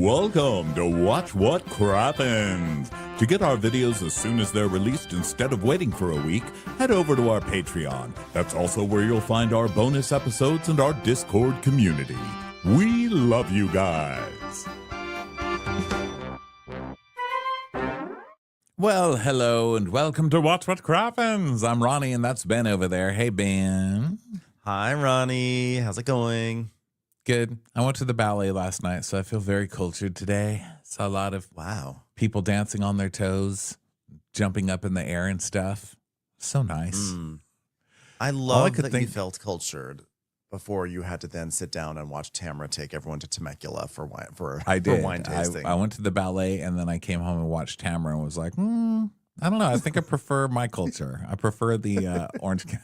Welcome to Watch What Crappens. To get our videos as soon as they're released instead of waiting for a week, head over to our Patreon. That's also where you'll find our bonus episodes and our Discord community. We love you guys. Well, hello and welcome to Watch What Crappens. I'm Ronnie and that's Ben over there. Hey, Ben. Hi, Ronnie. How's it going? Good. I went to the ballet last night, so I feel very cultured today. Saw a lot of people dancing on their toes, jumping up in the air and stuff. So nice. I love that you felt cultured before you had to then sit down and watch Tamara take everyone to Tmacula for wine tasting. I went to the ballet and then I came home and watched Tamara and was like, I don't know. I think I prefer my culture. I prefer the Orange County.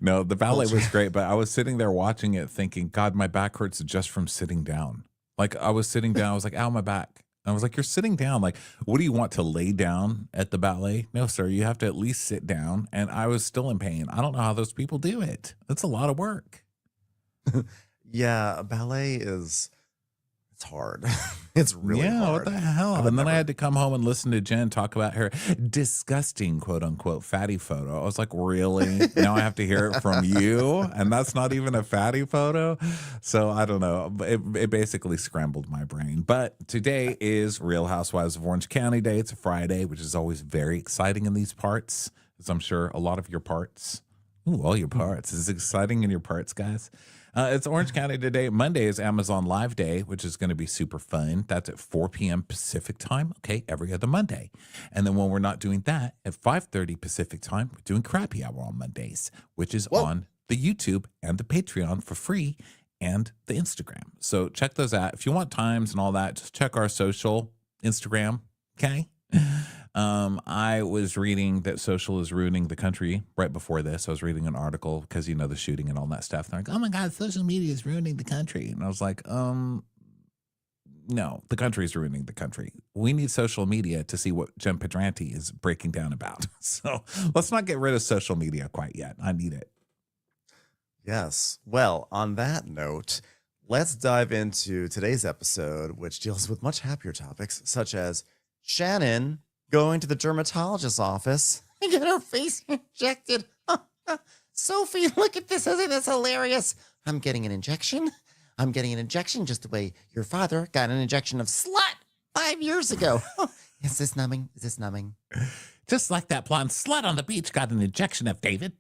No, the ballet was great, but I was sitting there watching it thinking, God, my back hurts just from sitting down. Like I was sitting down, I was like, ow, my back. I was like, you're sitting down. Like, what do you want to lay down at the ballet? No, sir, you have to at least sit down. And I was still in pain. I don't know how those people do it. It's a lot of work. Yeah, ballet it's hard. It's really hard. What the hell? And then I had to come home and listen to Jen talk about her disgusting, quote unquote, fatty photo. I was like, really? Now I have to hear it from you? And that's not even a fatty photo? So I don't know. It basically scrambled my brain. But today is Real Housewives of Orange County Day. It's a Friday, which is always very exciting in these parts, as I'm sure a lot of your parts. Ooh, all your parts. Is it exciting in your parts, guys? It's Orange County today. Monday is Amazon Live Day, which is going to be super fun. That's at 4 p.m. Pacific time. Okay, every other Monday. And then when we're not doing that, at 5:30 Pacific time, we're doing Crappy Hour on Mondays, which is on the YouTube and the Patreon for free and the Instagram. So check those out. If you want times and all that, just check our social Instagram, okay? I was reading that social is ruining the country right before this. I was reading an article because, you know, the shooting and all that stuff. They're like, oh my God, social media is ruining the country. And I was like, no, the country is ruining the country. We need social media to see what Jen Pedranti is breaking down about. So let's not get rid of social media quite yet. I need it. Yes. Well, on that note, let's dive into today's episode, which deals with much happier topics, such as Shannon going to the dermatologist's office and get her face injected. Sophie, look at this. Isn't this hilarious? I'm getting an injection. I'm getting an injection just the way your father got an injection of slut 5 years ago. Is this numbing? Is this numbing? Just like that blonde slut on the beach got an injection of David.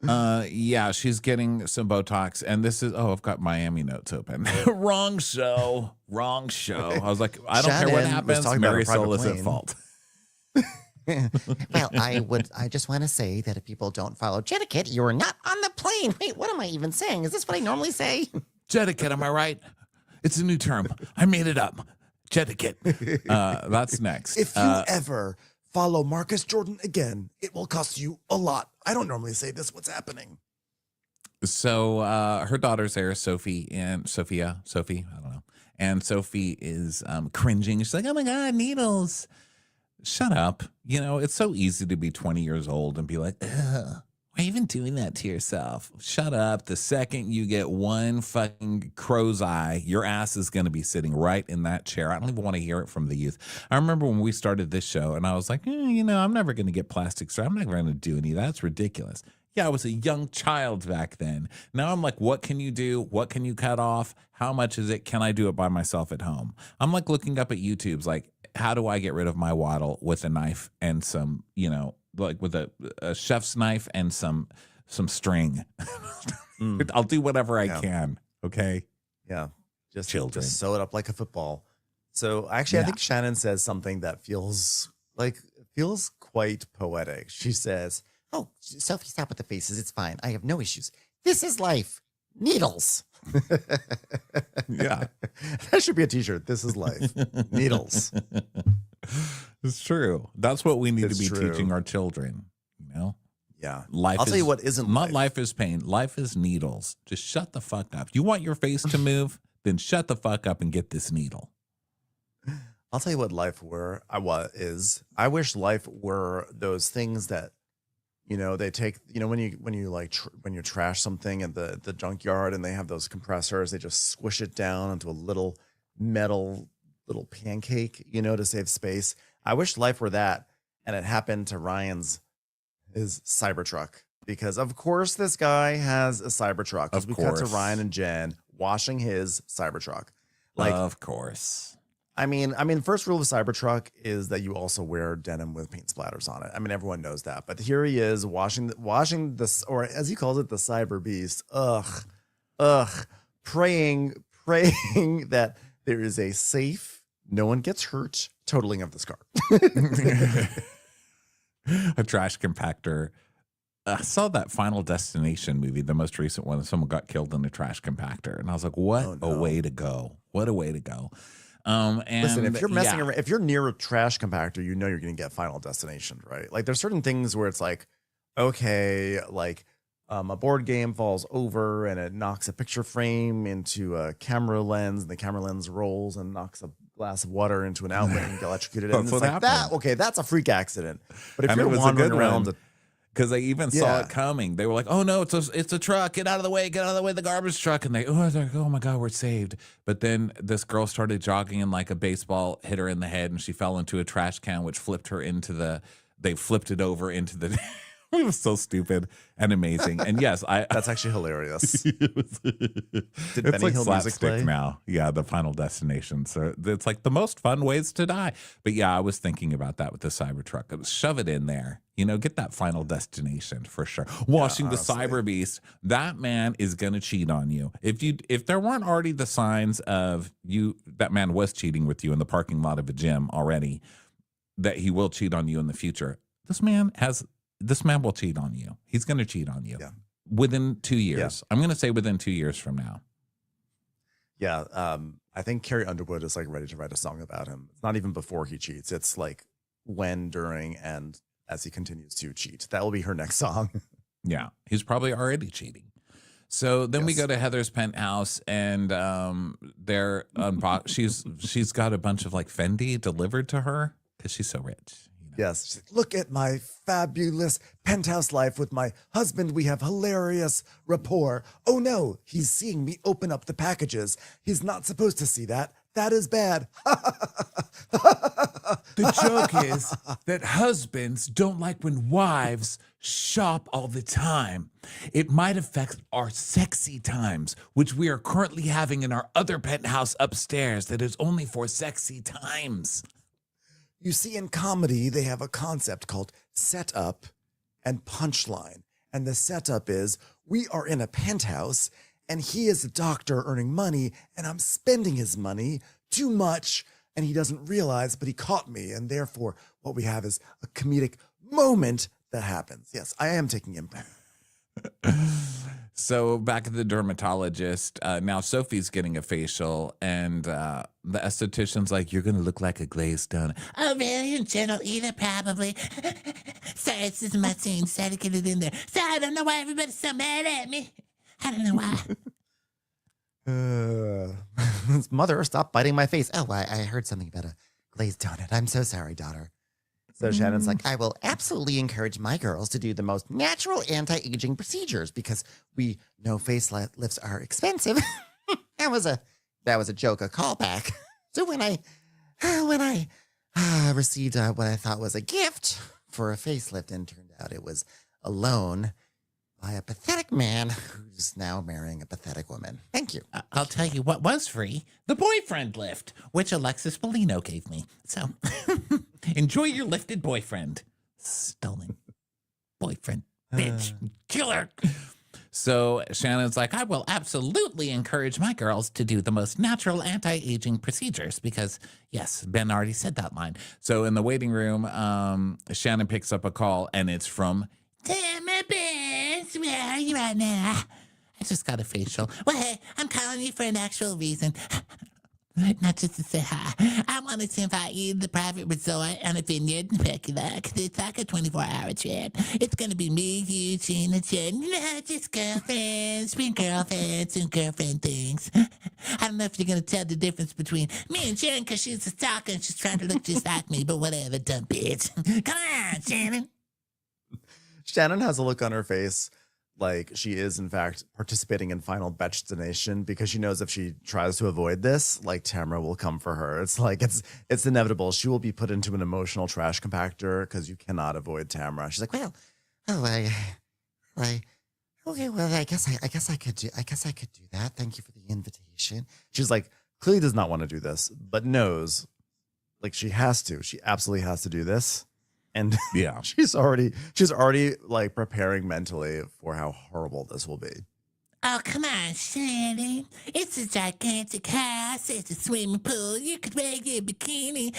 Yeah, she's getting some Botox, and this is, I've got Miami notes open. Wrong show. I was like, I don't care what happens. Marisol is at fault. Well, I just want to say that if people don't follow etiquette, you're not on the plane. Wait, what am I even saying? Is this what I normally say? Etiquette, am I right? It's a new term. I made it up. Etiquette. That's next. If you ever follow Marcus Jordan again, it will cost you a lot. I don't normally say this. What's happening? So her daughter's there, Sophie, I don't know. And Sophie is cringing. She's like, oh my God, needles. Shut up. You know, it's so easy to be 20 years old and be like, ugh, why are you even doing that to yourself? Shut up. The second you get one fucking crow's eye, your ass is going to be sitting right in that chair. I don't even want to hear it from the youth. I remember when we started this show and I was like, you know, I'm never going to get plastic surgery. I'm never going to do any of that. That's ridiculous. Yeah, I was a young child back then. Now I'm like, what can you do? What can you cut off? How much is it? Can I do it by myself at home? I'm like looking up at YouTube's like, how do I get rid of my waddle with a knife and some, you know, like with a chef's knife and some string. I'll do whatever I can. Okay. Yeah. Just children. Just sew it up like a football. So actually, I think Shannon says something that feels quite poetic. She says, oh, Sophie, stop with the faces. It's fine. I have no issues. This is life. Needles. Yeah. That should be a t-shirt. This is life. Needles. It's true. That's what we need to be teaching our children, you know? Yeah. I'll tell you what isn't not life is pain. Life is needles. Just shut the fuck up. You want your face to move? Then shut the fuck up and get this needle. I'll tell you what life is. I wish life were those things that You know, they take, you know, when you like when you trash something at the junkyard and they have those compressors, they just squish it down into a little metal little pancake, you know, to save space. I wish life were that, and it happened to his Cybertruck, because of course this guy has a Cybertruck. Of we cut to course. Ryan and Jen washing his Cybertruck. Like, of course. I mean, first rule of Cybertruck is that you also wear denim with paint splatters on it. I mean, everyone knows that. But here he is washing this, or as he calls it, the Cyber Beast. Praying that there is a safe, no one gets hurt totaling of this car. A trash compactor. I saw that Final Destination movie, the most recent one. Someone got killed in a trash compactor, and I was like, "What a way to go! What a way to go!" And listen, if you're messing around, if you're near a trash compactor, you know you're going to get Final Destination, right? Like, there's certain things where it's like, okay, like a board game falls over and it knocks a picture frame into a camera lens, and the camera lens rolls and knocks a glass of water into an outlet and get electrocuted. And it's like that. Okay, that's a freak accident. But if you're wandering around. Because they even saw it coming. They were like, "Oh no, it's a truck! Get out of the way! Get out of the way! The garbage truck!" And they're like, "Oh my God, we're saved!" But then this girl started jogging, and like a baseball hit her in the head, and she fell into a trash can, which flipped her into the. They flipped it over into the. It was so stupid and amazing. And yes, that's actually hilarious. It's like slapstick now. Yeah, the Final Destination. So it's like the most fun ways to die. But yeah, I was thinking about that with the Cybertruck. Shove it in there. You know, get that Final Destination for sure. Washing the Cyber Beast. That man is gonna cheat on you. If there weren't already the signs of that man was cheating with you in the parking lot of a gym already, that he will cheat on you in the future. This man will cheat on you. He's going to cheat on you within 2 years. I'm going to say within 2 years from now. Yeah. I think Carrie Underwood is like ready to write a song about him. It's not even before he cheats. It's like when, during, and as he continues to cheat. That will be her next song. Yeah. He's probably already cheating. So then we go to Heather's penthouse, and she's got a bunch of like Fendi delivered to her because she's so rich. Yes. Look at my fabulous penthouse life with my husband. We have hilarious rapport. Oh no, he's seeing me open up the packages. He's not supposed to see that. That is bad. The joke is that husbands don't like when wives shop all the time. It might affect our sexy times, which we are currently having in our other penthouse upstairs that is only for sexy times. You see, in comedy, they have a concept called setup and punchline. And the setup is, we are in a penthouse, and he is a doctor earning money, and I'm spending his money too much, and he doesn't realize, but he caught me. And therefore, what we have is a comedic moment that happens. Yes, I am taking impact. So back at the dermatologist, now Sophie's getting a facial, and the esthetician's like, "You're going to look like a glazed donut." Oh, really? And Jen will eat it, probably. Sorry, it's just my scene. Sorry to get it in there. Sorry, I don't know why everybody's so mad at me. I don't know why. Mother, stop biting my face. Oh, I heard something about a glazed donut. I'm so sorry, daughter. So Shannon's like, I will absolutely encourage my girls to do the most natural anti-aging procedures because we know facelifts are expensive. that was a joke, a callback. So when I received what I thought was a gift for a facelift, and turned out it was a loan by a pathetic man who's now marrying a pathetic woman. Thank you. I'll tell you what was free. The boyfriend lift, which Alexis Bellino gave me. So enjoy your lifted boyfriend. Stolen boyfriend. Bitch. Killer. So Shannon's like, I will absolutely encourage my girls to do the most natural anti-aging procedures because, yes, Ben already said that line. So in the waiting room, Shannon picks up a call, and it's from Tammy Benz, where are you right now? I just got a facial. Well, hey, I'm calling you for an actual reason. Not just to say hi. I wanted to invite you to the private resort on a vineyard in Tmacula because it's like a 24-hour trip. It's going to be me, you, Gina, Jen, just girlfriends, being girlfriends and girlfriend things. I don't know if you're going to tell the difference between me and Jen because she's a stalker and she's trying to look just like me, but whatever, dumb bitch. Come on, Shannon. Shannon has a look on her face like she is, in fact, participating in Final Destination because she knows if she tries to avoid this, like Tamara will come for her. It's like it's inevitable. She will be put into an emotional trash compactor because you cannot avoid Tamara. She's like, Well, oh, okay, well, I guess I could do that. Thank you for the invitation. she's like, clearly does not want to do this, but knows like she has to. She absolutely has to do this. And Yeah. she's already like preparing mentally for how horrible this will be. Oh, come on, Shannon. It's a gigantic house. It's a swimming pool. You could wear your bikini.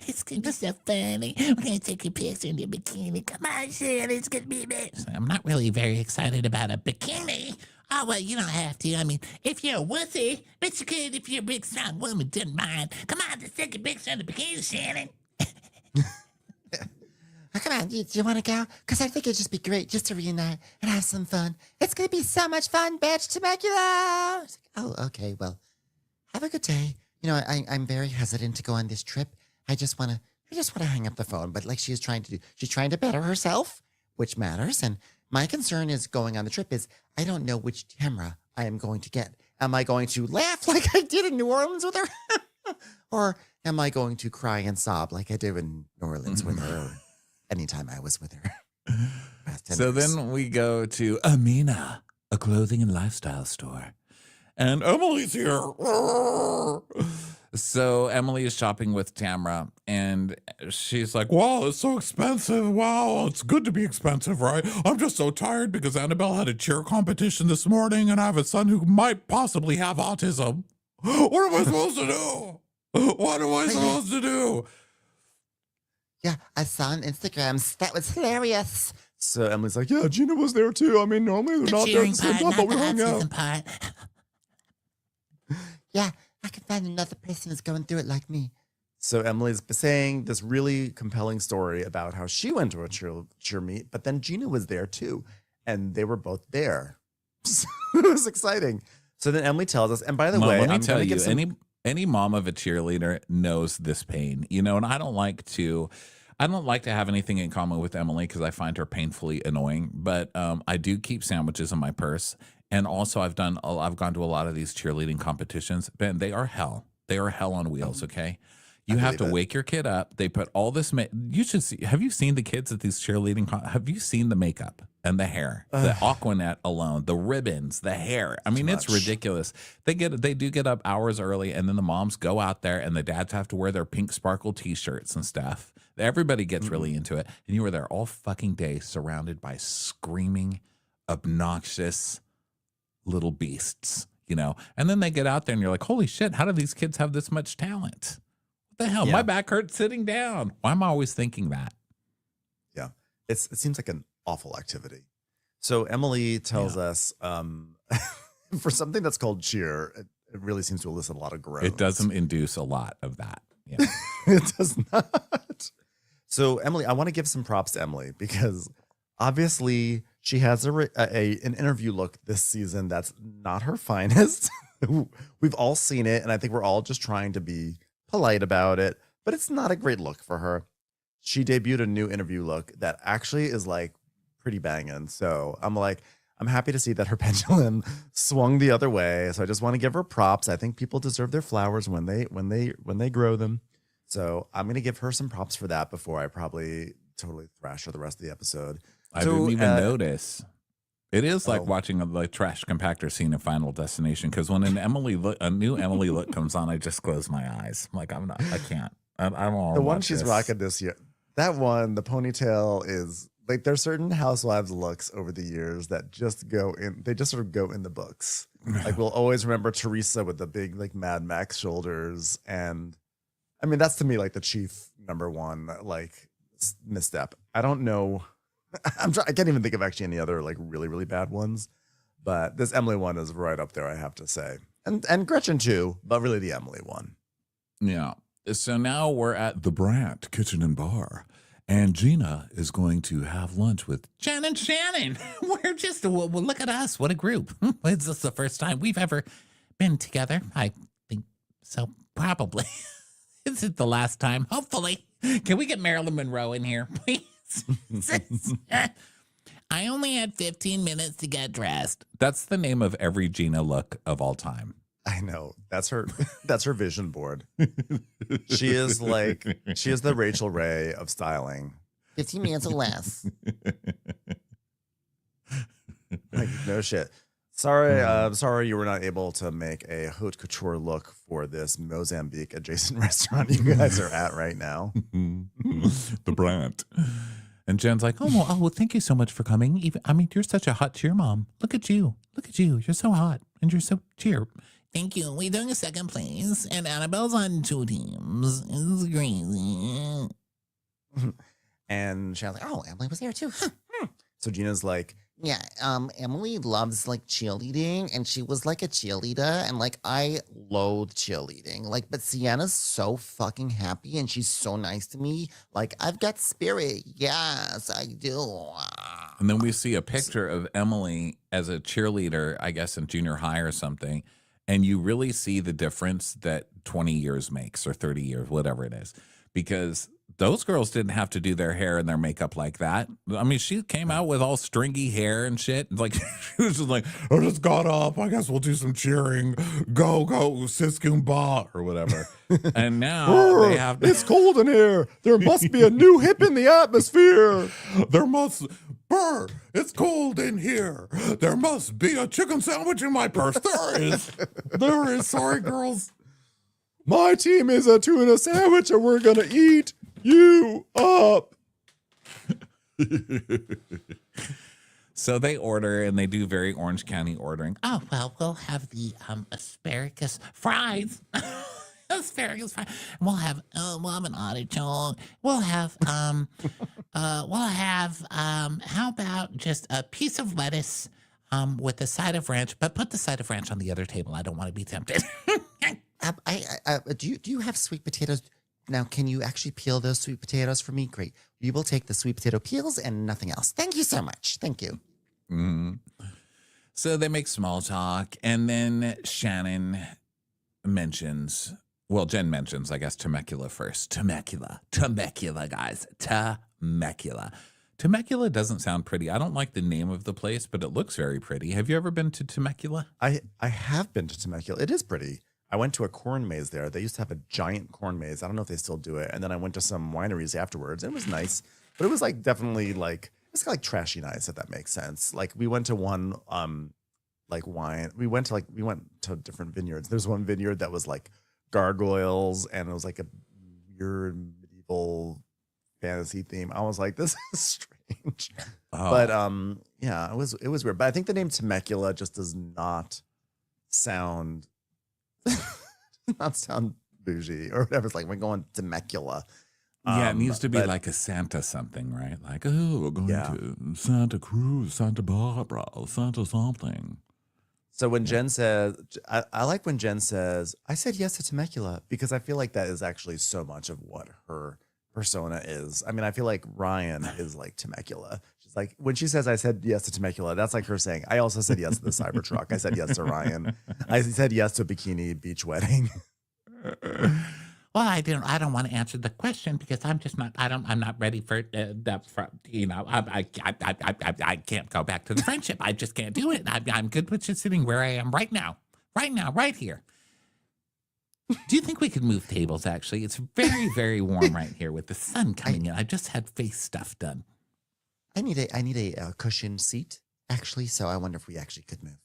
It's going to be so funny. We're going to take a picture in your bikini. Come on, Shannon. It's going to be amazing. I'm not really very excited about a bikini. Oh, well, you don't have to. I mean, if you're a wussy, but you could if you're a big, strong woman, didn't mind. Come on, let's take a picture in the bikini, Shannon. Oh, come on, do you want to go? Because I think it'd just be great just to reunite and have some fun. It's going to be so much fun, bitch, Tmacula. It's like, oh, okay, well, have a good day. You know, I'm very hesitant to go on this trip. I just want to hang up the phone. But like she's trying to better herself, which matters. And my concern is going on the trip is I don't know which Tamara I am going to get. Am I going to laugh like I did in New Orleans with her? Or am I going to cry and sob like I did in New Orleans with her? Anytime I was with her. So then we go to Amina, a clothing and lifestyle store. And Emily's here. So Emily is shopping with Tamara, and she's like, wow, it's so expensive. Wow, it's good to be expensive, right? I'm just so tired because Annabelle had a cheer competition this morning, and I have a son who might possibly have autism. What am I supposed to do? What am I supposed to do? Yeah, I saw on Instagrams. That was hilarious. So Emily's like, yeah, Gina was there too. I mean, normally they're The not there at cheering the same part, time, but not we the hung out. autism part. Yeah, I can find another person who's going through it like me. So Emily's saying this really compelling story about how she went to a cheer meet, but then Gina was there too, and they were both there. So it was exciting. So then Emily tells us, and by the Mom, way, let me I'm tell gonna you, give some. any mom of a cheerleader knows this pain, you know, and I don't like to have anything in common with Emily because I find her painfully annoying, but I do keep sandwiches in my purse. And also I've gone to a lot of these cheerleading competitions. Ben, they are hell. They are hell on wheels, okay? You have to wake your kid up. They put all this, you should see, have you seen the kids at these cheerleading, have you seen the makeup and the hair, the Aquanet alone, the ribbons, the hair? I mean, it's ridiculous. They do get up hours early, and then the moms go out there and the dads have to wear their pink sparkle t-shirts and stuff. Everybody gets really into it. And you are there all fucking day surrounded by screaming, obnoxious little beasts, you know? And then they get out there and you're like, holy shit, how do these kids have this much talent? What the hell? Yeah. My back hurts sitting down. Why am I always thinking that? Yeah, it seems like an awful activity. So Emily tells us for something that's called cheer, it really seems to elicit a lot of groans. It doesn't induce a lot of that. Yeah. It does not. So Emily, I want to give some props to Emily because obviously she has an interview look this season that's not her finest. We've all seen it, and I think we're all just trying to be polite about it, but it's not a great look for her. She debuted a new interview look that actually is like pretty banging. So I'm happy to see that her pendulum swung the other way. So I just want to give her props. I think people deserve their flowers when they grow them. So I'm going to give her some props for that before I probably totally thrash her the rest of the episode. I didn't even notice. It is like watching a trash compactor scene in Final Destination, because when a new Emily look comes on, I just close my eyes. I'm like, I can't. I'm all the one she's rocking this year. That one, the ponytail is like there's certain housewives looks over the years that just go in. They just sort of go in the books. Like we'll always remember Teresa with the big like Mad Max shoulders, and I mean that's to me like the chief number one like misstep. I don't know. I can't even think of actually any other like really really bad ones, but this Emily one is right up there. I have to say, and Gretchen too, but really the Emily one. Yeah. So now we're at the Brandt Kitchen and Bar, and Gina is going to have lunch with Jen and Shannon. We're just, well, look at us. What a group. Is this the first time we've ever been together? I think so, probably. Is it the last time? Hopefully. Can we get Marilyn Monroe in here, please? I only had 15 minutes to get dressed. That's the name of every Gina look of all time. I know. That's her vision board. She is the Rachel Ray of styling. 15 minutes or less. Like, no shit. Sorry you were not able to make a haute couture look for this Mozambique adjacent restaurant you guys are at right now. The brand. And Jen's like, well, thank you so much for coming. You're such a hot cheer mom. Look at you. You're so hot and you're so cheer. Thank you. We're doing a second place, and Annabelle's on 2 teams. It's crazy. And Shannon's like, Oh, Emily was there too. so Gina's like, Yeah, Emily loves like cheerleading, and she was like a cheerleader, and like I loathe cheerleading. Like, but Sienna's so fucking happy, and she's so nice to me. Like, I've got spirit. Yes, I do. And then we see a picture of Emily as a cheerleader, I guess in junior high or something. And you really see the difference that 20 years makes, or 30 years, whatever it is. Because those girls didn't have to do their hair and their makeup like that. I mean, she came out with all stringy hair and shit. Like, she was just like, I just got up. I guess we'll do some cheering. Go, Siskumba, or whatever. And now they have to. It's cold in here. There must be a new hip in the atmosphere. It's cold in here. There must be a chicken sandwich in my purse. There is. Sorry, girls. My team is a tuna sandwich, and we're going to eat you up. So they order, and they do very Orange County ordering. Oh, well, we'll have the asparagus fries. Asparagus fries. We'll have an artichoke. We'll have how about just a piece of lettuce with a side of ranch, but put the side of ranch on the other table. I don't want to be tempted. Do you have sweet potatoes? Now, can you actually peel those sweet potatoes for me? Great. We will take the sweet potato peels and nothing else. Thank you so much. Thank you. Mm-hmm. So they make small talk, and then Shannon mentions, Jen mentions, I guess, Tmacula first. Tmacula, guys. Tmacula. Tmacula doesn't sound pretty. I don't like the name of the place, but it looks very pretty. Have you ever been to Tmacula? I have been to Tmacula. It is pretty. I went to a corn maze there. They used to have a giant corn maze. I don't know if they still do it. And then I went to some wineries afterwards. It was nice, but it was like definitely like, it's like trashy nice, if that makes sense. Like we went to one like wine. We went to different vineyards. There's one vineyard that was like gargoyles, and it was like a weird medieval fantasy theme. I was like, this is strange. Oh. But yeah, it was weird. But I think the name Tmacula just does not sound bougie or whatever. It's like we're going Tmacula. Yeah, it needs to be like a Santa something, right? Like, we're going to Santa Cruz, Santa Barbara, Santa something. So when Jen says, I like when Jen says, I said yes to Tmacula, because I feel like that is actually so much of what her persona is. I mean, I feel like Ryan is like Tmacula. She's like, when she says I said yes to Tmacula, that's like her saying, I also said yes to the Cybertruck. I said yes to Ryan. I said yes to a bikini beach wedding. Well, I don't want to answer the question because I'm not ready for that. I can't go back to the friendship. I just can't do it. I'm good with just sitting where I am right now, right here. Do you think we could move tables? Actually, it's very, very warm right here with the sun coming in. I just had face stuff done. I need a cushioned seat, actually, so I wonder if we actually could move.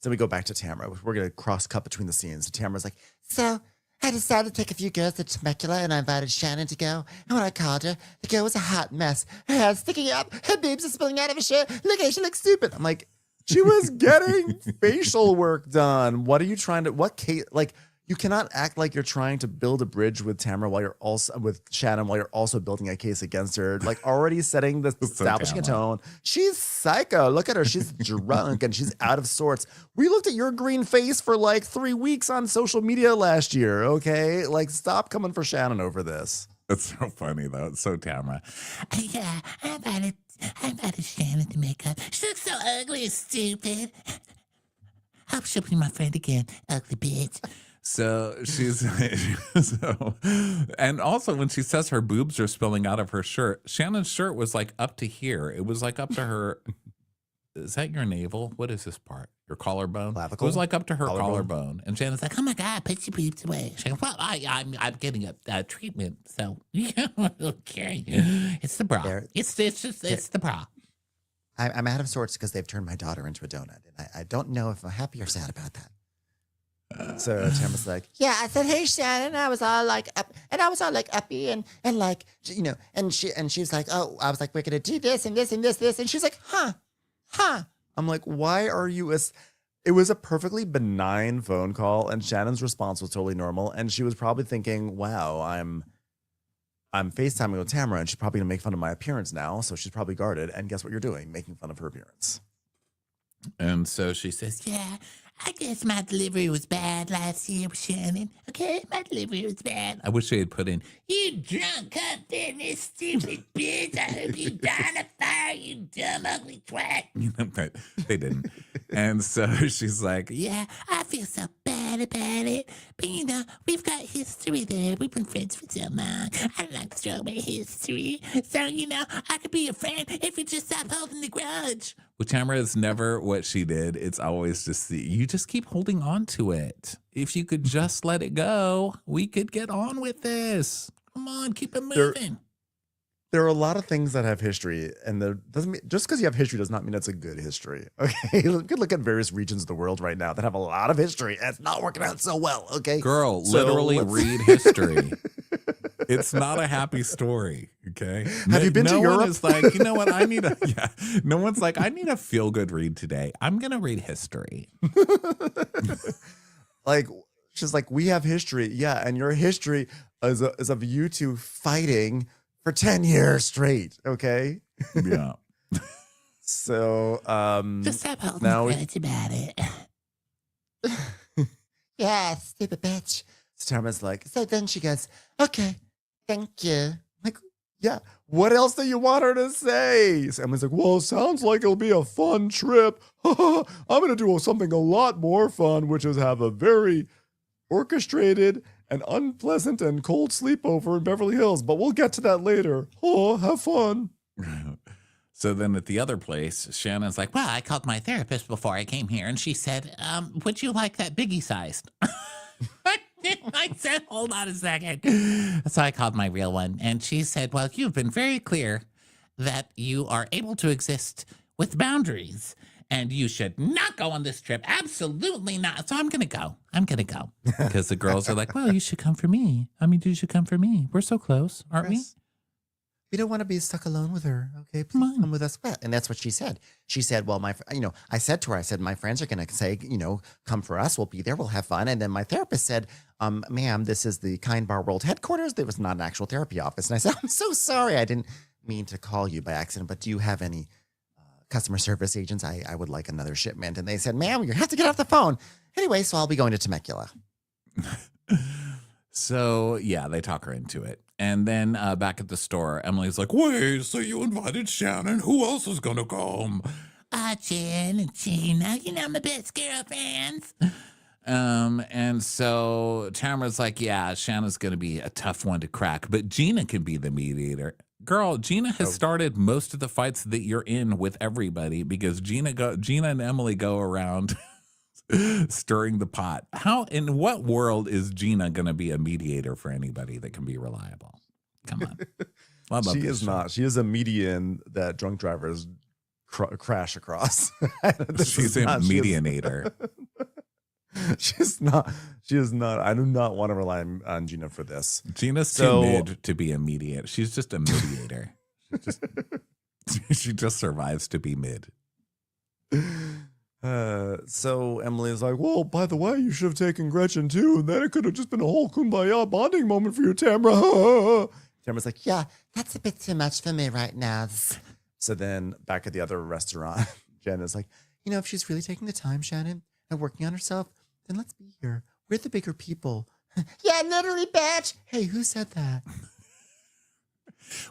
So we go back to Tamara. We're going to cross cut between the scenes. So Tamara's like, So I decided to take a few girls to Tmacula, and I invited Shannon to go. And when I called her, the girl was a hot mess. Her hair's sticking up, her boobs are spilling out of her shirt. Look at her, she looks stupid. I'm like, she was getting facial work done. What are you trying to, what case, like, you cannot act like you're trying to build a bridge with Tamara while you're also with Shannon while you're also building a case against her. Like already setting the establishing a tone. She's psycho. Look at her. She's drunk and she's out of sorts. We looked at your green face for like 3 weeks on social media last year. Okay, like stop coming for Shannon over this. It's so funny though. It's so Tamara. Yeah, I invited Shannon to make up. She looks so ugly and stupid. Hope she'll be my friend again, ugly bitch. So she's and also when she says her boobs are spilling out of her shirt, Shannon's shirt was like up to here. It was like up to her. Is that your navel? What is this part? Your collarbone? Clavicle? It was like up to her Collarbone? collarbone. And Shannon's like, Oh my God, put your boobs away. She goes, well, I'm getting a treatment, so okay. It's the bra. It's the bra. I'm out of sorts because they've turned my daughter into a donut. And I don't know if I'm happy or sad about that. So Tamara's like, Yeah, I said, hey, Shannon. I was all like up, and I was all like uppy and like, you know, and she was like, oh, I was like, we're going to do this and this and this. And she's like, huh. I'm like, why are you? It was a perfectly benign phone call, and Shannon's response was totally normal. And she was probably thinking, wow, I'm FaceTiming with Tamara, and she's probably gonna make fun of my appearance now. So she's probably guarded. And guess what you're doing? Making fun of her appearance. and so she says, Yeah, I guess my delivery was bad last year with Shannon. Okay, my delivery was bad. I wish they had put in, You drunk, cunt, fitness, stupid bitch. I hope you die in a fire, you dumb, ugly twat. but they didn't. And so she's like, Yeah, I feel so bad about it. But you know, we've got history there. We've been friends for so long. I don't like to throw away history. So, you know, I could be a friend if you just stop holding the grudge. well, Tamara is never what she did. It's always just you just keep holding on to it. If you could just let it go, we could get on with this. Come on, keep it moving. There are a lot of things that have history, and there doesn't mean, just because you have history does not mean it's a good history. Okay, you could look at various regions of the world right now that have a lot of history, and it's not working out so well. Okay, Girl, So literally let's- read history. It's not a happy story. Okay. Have you been to no Europe? one is like, you know what? I need a, yeah. No one's like, I need a feel good read today. I'm going to read history. Like, she's like, we have history, yeah, and your history is of you two fighting for 10 years straight. Okay, Yeah. so Just stop holding now the we- grudge about it. Yeah, stupid bitch. Tamara's like, So then she goes, okay, thank you. like, yeah, what else do you want her to say? So Emily's like, well, it sounds like it'll be a fun trip. I'm going to do something a lot more fun, which is have a very orchestrated and unpleasant and cold sleepover in Beverly Hills, but we'll get to that later. Oh, have fun. So then at the other place, Shannon's like, Well, I called my therapist before I came here, and she said, would you like that biggie sized? I said, hold on a second. So I called my real one, and she said, well, you've been very clear that you are able to exist with boundaries, and you should not go on this trip. Absolutely not. So I'm going to go. because the girls are like, well, you should come for me. I mean, you should come for me. We're so close, aren't we? Chris, we don't want to be stuck alone with her. Okay, please come with us. Well, and that's what she said. She said, well, I said to her, I said, my friends are going to say, come for us. We'll be there. We'll have fun. And then my therapist said, ma'am, this is the Kind Bar World headquarters. There was not an actual therapy office. And I said, I'm so sorry. I didn't mean to call you by accident, but do you have any customer service agents? I would like another shipment. And they said, ma'am, you have to get off the phone. Anyway, so I'll be going to Temecula. So yeah, they talk her into it. And then back at the store, Emily's like, wait, so you invited Shannon? Who else is going to come? Jen and Gina, my best girlfriends. And so Tamara's like, yeah, Shannon's going to be a tough one to crack, but Gina can be the mediator. Girl, Gina has started most of the fights that you're in with everybody because Gina and Emily go around stirring the pot. How, in what world is Gina going to be a mediator for anybody that can be reliable? Come on. I love She this is show. not. She is a median that drunk drivers crash across. She's a medianator. She's not. She is not. I do not want to rely on Gina for this. Gina's So- too mid to be a mediator. She's just a mediator. She just survives to be mid. So Emily is like, well, by the way, you should have taken Gretchen too, and then it could have just been a whole kumbaya bonding moment for you, Tamara. Tamara's like, yeah. That's a bit too much for me right now. So then back at the other restaurant, Jen is like, If she's really taking the time, Shannon, and working on herself, then let's be here. We're the bigger people. Yeah, literally, bitch. Hey, who said that?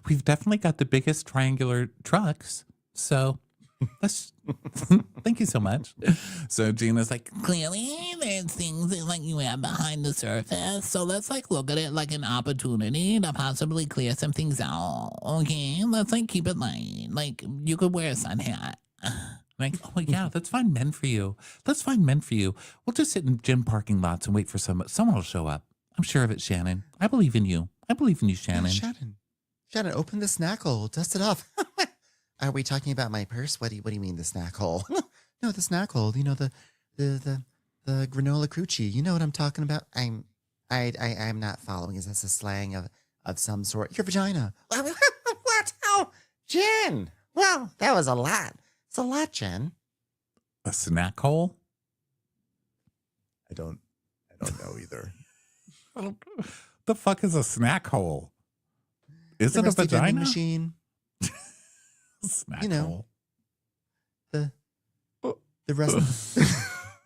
We've definitely got the biggest triangular trucks. So Let's thank you so much. So Gina's like, Clearly, there's things that like you have behind the surface. So let's like look at it like an opportunity to possibly clear some things out. Okay, let's like keep it light. Like you could wear a sun hat. like, oh yeah, let's find men for you. Let's find men for you. We'll just sit in gym parking lots and wait for someone will show up. I'm sure of it, Shannon. I believe in you. I believe in you, Shannon. Shannon, open the snack hole. Dust it off. Are we talking about my purse? What do you mean the snack hole? No, the snack hole. You know the granola coochie. You know what I'm talking about? I'm not following. Is this a slang of some sort? Your vagina. What? Oh, Jen. Well, that was a lot. It's a lot, Jen. A snack hole? I don't know either. The fuck is a snack hole? Is The it a rusty vending vagina? machine. Snack You know. hole. The rusty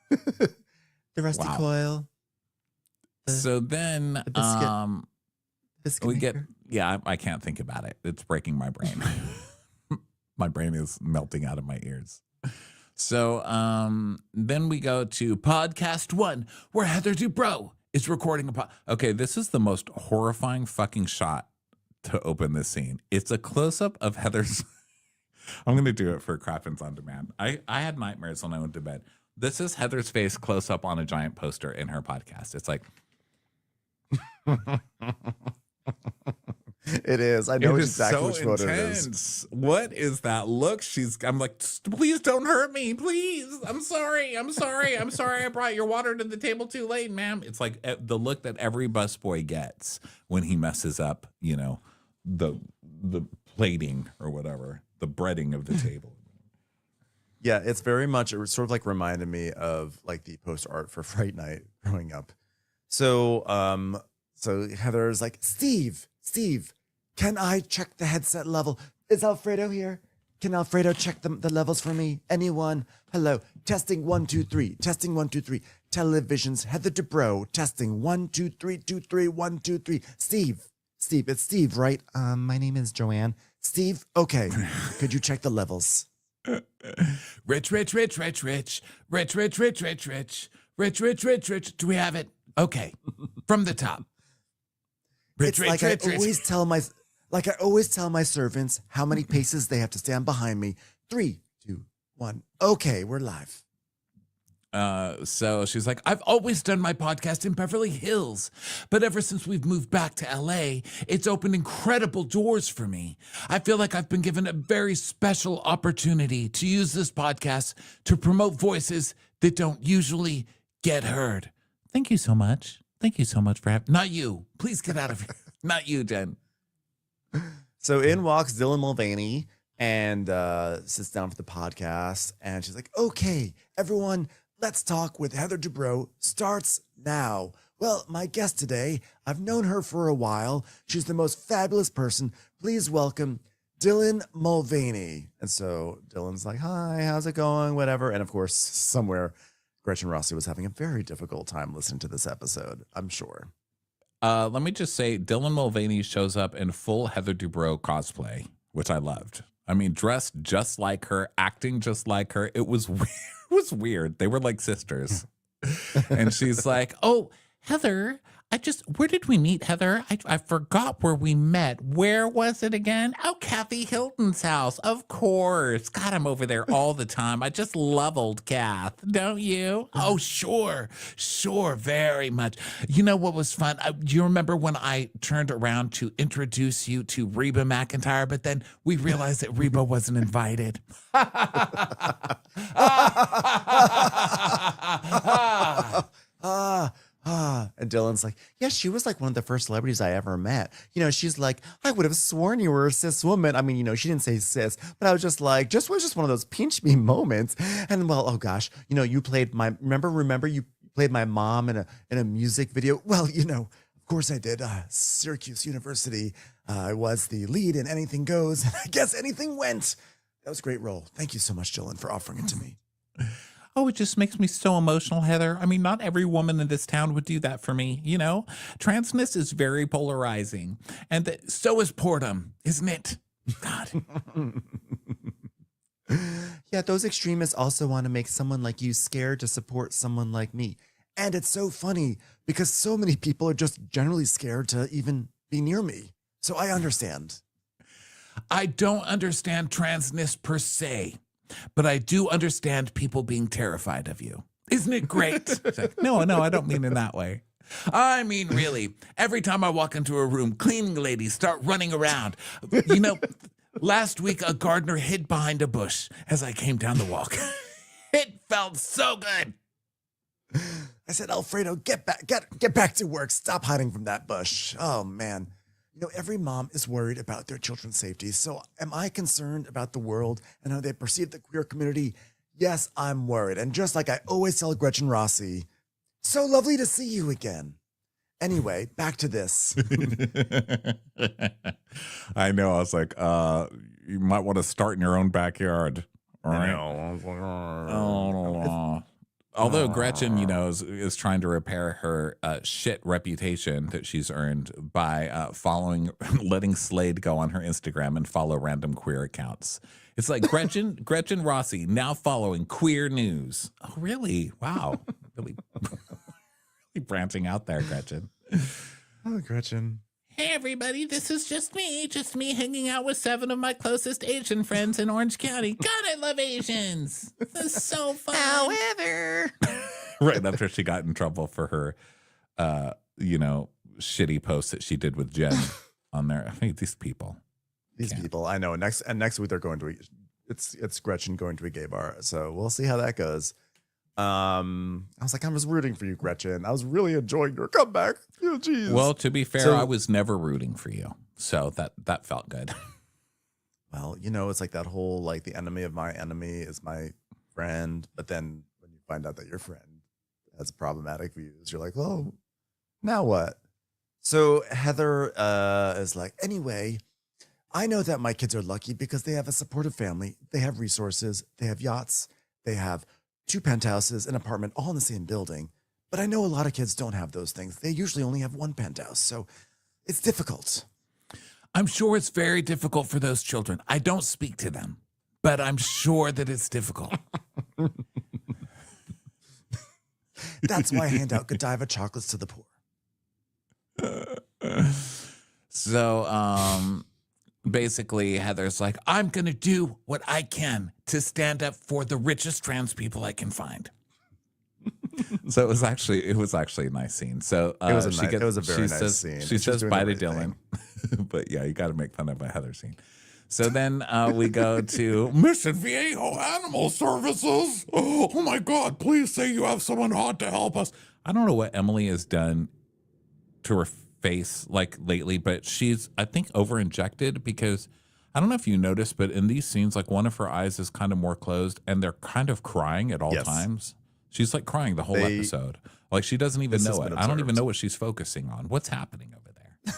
the rusty Wow. coil. So then biscuit- Biscuit we get, maker. yeah, I can't think about it. It's breaking my brain. My brain is melting out of my ears. So then we go to podcast 1, where Heather Dubrow is recording a Okay, this is the most horrifying fucking shot to open this scene. It's a close-up of Heather's... I'm going to do it for Crappens on Demand. I had nightmares when I went to bed. This is Heather's face close-up on a giant poster in her podcast. It's like... It is. I know It is exactly so which photo it is. intense. What is that look? I'm like, please don't hurt me. Please. I'm sorry. I brought your water to the table too late, ma'am. It's like the look that every busboy gets when he messes up, you know, the plating or whatever, the breading of the table. Yeah, it's very much, it sort of like reminded me of like the poster art for Fright Night growing up. So, Heather's like, Steve, can I check the headset level? Is Alfredo here? Can Alfredo check the levels for me? Anyone? Hello. Testing 1, 2, 3. Testing 1, 2, 3. Televisions. Heather Dubrow. Testing 1, 2, 3, 2, 3, 1, 2, 3. Steve, it's Steve, right? My name is Joanne. Steve, okay. Could you check the levels? Rich. Do we have it? Okay. From the top. It's like I always tell my servants how many paces they have to stand behind me. 3, 2, 1. Okay, we're live. So she's like, I've always done my podcast in Beverly Hills, but ever since we've moved back to LA, it's opened incredible doors for me. I feel like I've been given a very special opportunity to use this podcast to promote voices that don't usually get heard. Thank you so much. For having, not you. Please get out of here. Not you, Jen. So in walks Dylan Mulvaney and sits down for the podcast. And she's like, okay, everyone, let's talk with Heather Dubrow. Starts now. Well, my guest today, I've known her for a while. She's the most fabulous person. Please welcome Dylan Mulvaney. And so Dylan's like, hi, how's it going? Whatever. And of course, somewhere Gretchen Rossi was having a very difficult time listening to this episode, I'm sure. Let me just say, Dylan Mulvaney shows up in full Heather Dubrow cosplay, which I loved. I mean, dressed just like her, acting just like her. It was weird. It was weird. They were like sisters. And she's like, oh, Heather, where did we meet, Heather? I forgot where we met. Where was it again? Oh, Kathy Hilton's house. Of course. God, I'm over there all the time. I just love old Kath. Don't you? Oh, sure. Very much. You know what was fun? Do you remember when I turned around to introduce you to Reba McEntire, but then we realized that Reba wasn't invited? And Dylan's like, yeah, she was like one of the first celebrities I ever met. You know, she's like, I would have sworn you were a cis woman. I mean, you know, she didn't say cis, but I was just like, was just one of those pinch me moments. And well, oh gosh, you know, you played remember you played my mom in a music video. Well, you know, of course I did. Syracuse University. I was the lead in Anything Goes, and I guess anything went. That was a great role. Thank you so much, Dylan, for offering it to me. Oh, it just makes me so emotional, Heather. I mean, not every woman in this town would do that for me, you know? Transness is very polarizing. And so is Portum, isn't it? God. Yeah, those extremists also want to make someone like you scared to support someone like me. And it's so funny because so many people are just generally scared to even be near me. So I understand. I don't understand transness per se, but I do understand people being terrified of you. Isn't it great? It's like, no, I don't mean in that way. I mean, really, every time I walk into a room, cleaning ladies start running around. You know, last week a gardener hid behind a bush as I came down the walk. It felt so good. I said, Alfredo, get back to work. Stop hiding from that bush. Oh, man. You know, every mom is worried about their children's safety. So am I concerned about the world and how they perceive the queer community? Yes, I'm worried. And just like I always tell Gretchen Rossi, so lovely to see you again. Anyway, back to this. I know. I was like, you might want to start in your own backyard. All right. Although Gretchen, you know, is trying to repair her shit reputation that she's earned by letting Slade go on her Instagram and follow random queer accounts. It's like Gretchen Rossi now following queer news. Oh, really? Wow. Really branching out there, Gretchen. Oh, Gretchen. Hey, everybody, this is just me hanging out with 7 of my closest Asian friends in Orange County. God, I love Asians. This is so fun. However, Right after she got in trouble for her, you know, shitty post that she did with Jen on there. I mean, these people. These people, I know. Next week they're going to it's Gretchen going to a gay bar. So we'll see how that goes. I was like, I was rooting for you, Gretchen. I was really enjoying your comeback. Oh, geez. Well, to be fair, I was never rooting for you. So that felt good. Well, you know, it's like that whole, like, the enemy of my enemy is my friend. But then when you find out that your friend has problematic views, you're like, oh, now what? So Heather is like, anyway, I know that my kids are lucky because they have a supportive family. They have resources. They have yachts. They have 2 penthouses, an apartment, all in the same building. But I know a lot of kids don't have those things. They usually only have 1 penthouse. So it's difficult. I'm sure it's very difficult for those children. I don't speak to them, but I'm sure that it's difficult. That's why I hand out Godiva chocolates to the poor. So, basically, Heather's like, I'm going to do what I can to stand up for the richest trans people I can find. So it was actually a nice scene. So it was a very nice scene. She says bye to Dylan. But yeah, you got to make fun of a Heather scene. So then we go to Mission Viejo Animal Services. Oh my God, please say you have someone hot to help us. I don't know what Emily has done to her face like lately, but she's, I think, over injected because I don't know if you noticed, but in these scenes, like one of her eyes is kind of more closed and they're kind of crying at all times. She's like crying the whole episode. Like she doesn't even know it. I don't even know what she's focusing on. What's happening over there?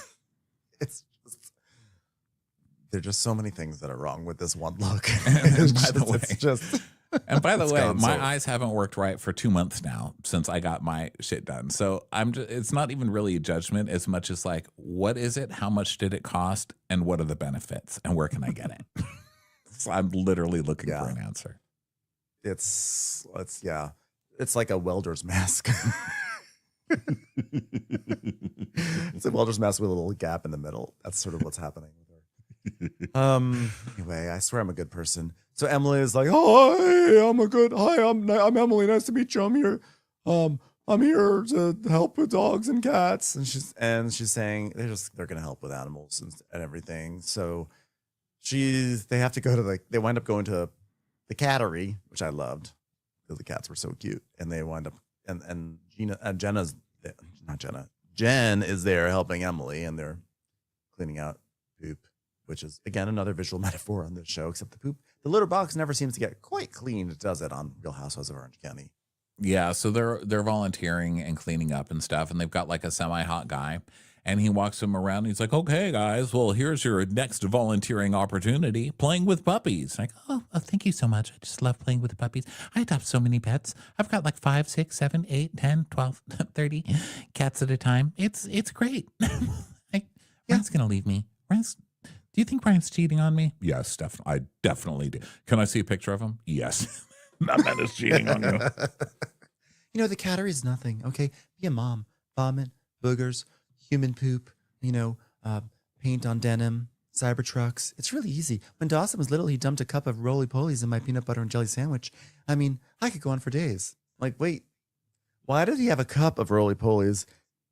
There are just so many things that are wrong with this one look. And by the way, my eyes haven't worked right for 2 months now since I got my shit done. So it's not even really a judgment as much as like, what is it? How much did it cost? And what are the benefits? And where can I get it? So I'm literally looking for an answer. It's like a welder's mask. It's a welder's mask with a little gap in the middle. That's sort of what's happening with her. Anyway, I swear I'm a good person. So Emily is like, hi, I'm Emily. Nice to meet you. I'm here to help with dogs and cats. And she's saying they're gonna help with animals and everything. So they have to go to they wind up going to the cattery, which I loved because the cats were so cute. And they wind up and Jen is there helping Emily, and they're cleaning out poop, which is again another visual metaphor on this show, except the litter box never seems to get quite cleaned. It does it on Real Housewives of Orange County. Yeah, so they're volunteering and cleaning up and stuff, and they've got like a semi-hot guy, and he walks them around. And he's like, "Okay, guys, well, here's your next volunteering opportunity: playing with puppies." Like, oh, thank you so much. I just love playing with puppies. I adopt so many pets. I've got like 5, 6, 7, 8, 10, 12, 30 cats at a time. It's great. Ryan's gonna leave me. Do you think Brian's cheating on me? Yes, definitely. I definitely do. Can I see a picture of him? Yes. That man is cheating on you. You know, the cattery is nothing, okay? Be a mom. Vomit, boogers, human poop, paint on denim, Cybertrucks. It's really easy. When Dawson was little, he dumped a cup of roly-polies in my peanut butter and jelly sandwich. I mean, I could go on for days. Like, wait, why did he have a cup of roly-polies?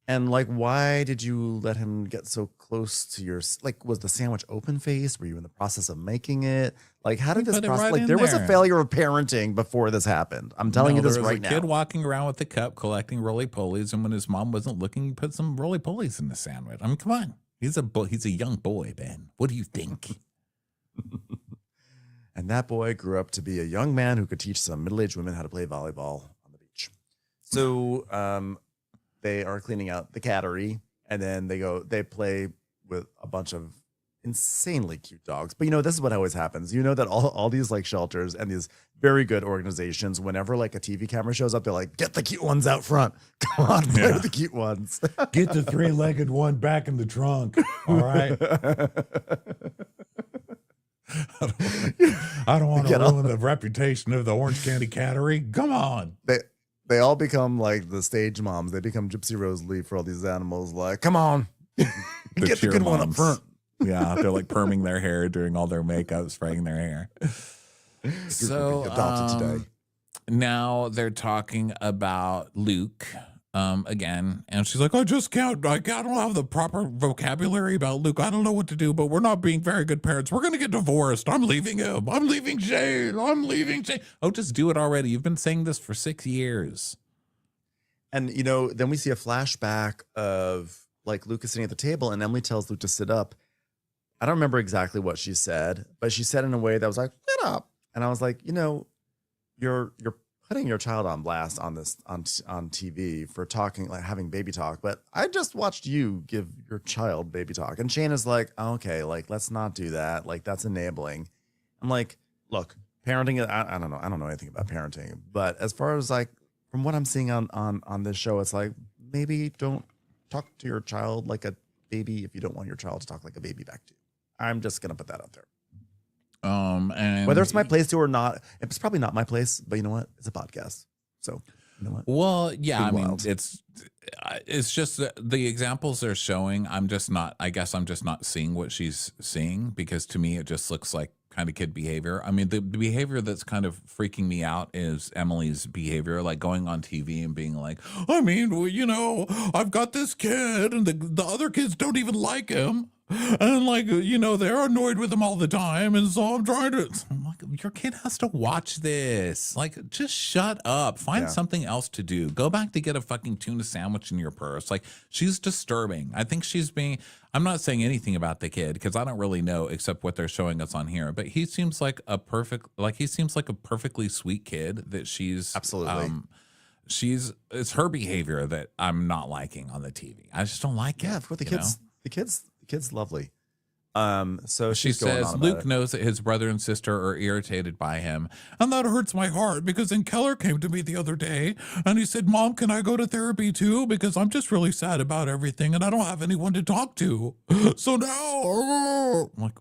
And like, why did you let him get so close to your, like, was the sandwich open faced? Were you in the process of making it? Like, how did this process, right like, in there was a there. failure of parenting before this happened. I'm telling you this there was right a now. kid walking around with a cup collecting roly-polies, and when his mom wasn't looking, he put some roly-polies in the sandwich. I mean, come on. He's a young boy, Ben. What do you think? And that boy grew up to be a young man who could teach some middle-aged women how to play volleyball on the beach. So they are cleaning out the cattery, and then they play with a bunch of insanely cute dogs. But this is what always happens. You know that all these like shelters and these very good organizations, whenever like a TV camera shows up, they're like, get the cute ones out front. Come on, play with the cute ones. Get the three-legged one back in the trunk. All right. I don't want to ruin the reputation of the Orange Candy Cattery. Come on. They all become like the stage moms. They become Gypsy Rose Lee for all these animals. Like, come on, get the good one up front. Yeah, they're like perming their hair, doing all their makeup, spraying their hair. So adopted today. Now they're talking about Luke again, and she's like, I don't have the proper vocabulary about Luke. I don't know what to do, but we're not being very good parents. We're gonna get divorced. I'm leaving him. I'm leaving Shane. I'm leaving Shane. Oh, just do it already. You've been saying this for 6 years. And then we see a flashback of like Luke is sitting at the table, and Emily tells Luke to sit up. I don't remember exactly what she said, but she said in a way that was like, sit up. And I was like, you're putting your child on blast on TV for talking, like having baby talk. But I just watched you give your child baby talk. And Shane is like, okay, like, let's not do that. Like, that's enabling. I'm like, look, parenting, I don't know. I don't know anything about parenting. But as far as like, from what I'm seeing on this show, it's like, maybe don't talk to your child like a baby if you don't want your child to talk like a baby back to you. I'm just gonna put that out there. And whether it's my place to or not, it's probably not my place. But you know what? It's a podcast, so you know what? Well, yeah, I mean, wild. it's just the examples they're showing. I guess I'm just not seeing what she's seeing, because to me it just looks like kind of kid behavior. I mean, the behavior that's kind of freaking me out is Emily's behavior, like going on TV and being like, I mean, well, I've got this kid and the other kids don't even like him. And like, they're annoyed with him all the time. And so I'm like, your kid has to watch this. Like, just shut up. Find something else to do. Go back to get a fucking tuna sandwich in your purse. Like, she's disturbing. I think I'm not saying anything about the kid because I don't really know except what they're showing us on here. But he seems like a perfectly sweet kid that she's absolutely. It's her behavior that I'm not liking on the TV. I just don't like it. Yeah, for the kid's lovely. So she says Luke knows that his brother and sister are irritated by him, and that hurts my heart because then Keller came to me the other day and he said, Mom, can I go to therapy too? Because I'm just really sad about everything and I don't have anyone to talk to. So now I'm like,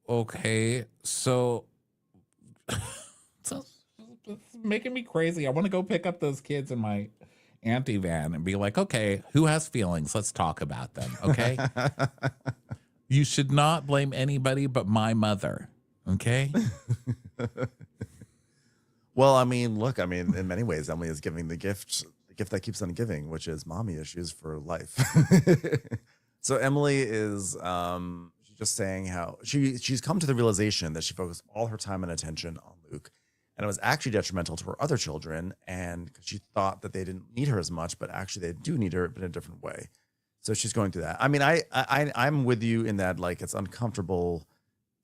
okay, so it's making me crazy. I want to go pick up those kids in my auntie van and be like, okay, who has feelings? Let's talk about them. Okay. You should not blame anybody but my mother. Okay. Well, I mean, look, in many ways, Emily is giving the gift that keeps on giving, which is mommy issues for life. So Emily is she's just saying how she's come to the realization that she focused all her time and attention on Luke. And it was actually detrimental to her other children. And she thought that they didn't need her as much, but actually they do need her, but in a different way. So she's going through that. I mean, I'm with you in that, like, it's uncomfortable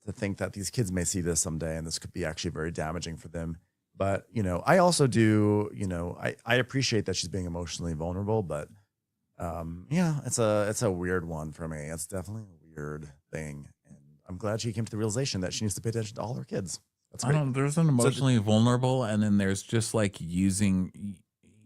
to think that these kids may see this someday and this could be actually very damaging for them. But, I also do, I appreciate that she's being emotionally vulnerable, but it's a weird one for me. It's definitely a weird thing. And I'm glad she came to the realization that she needs to pay attention to all her kids. That's great. There's an emotionally vulnerable, and then there's just like using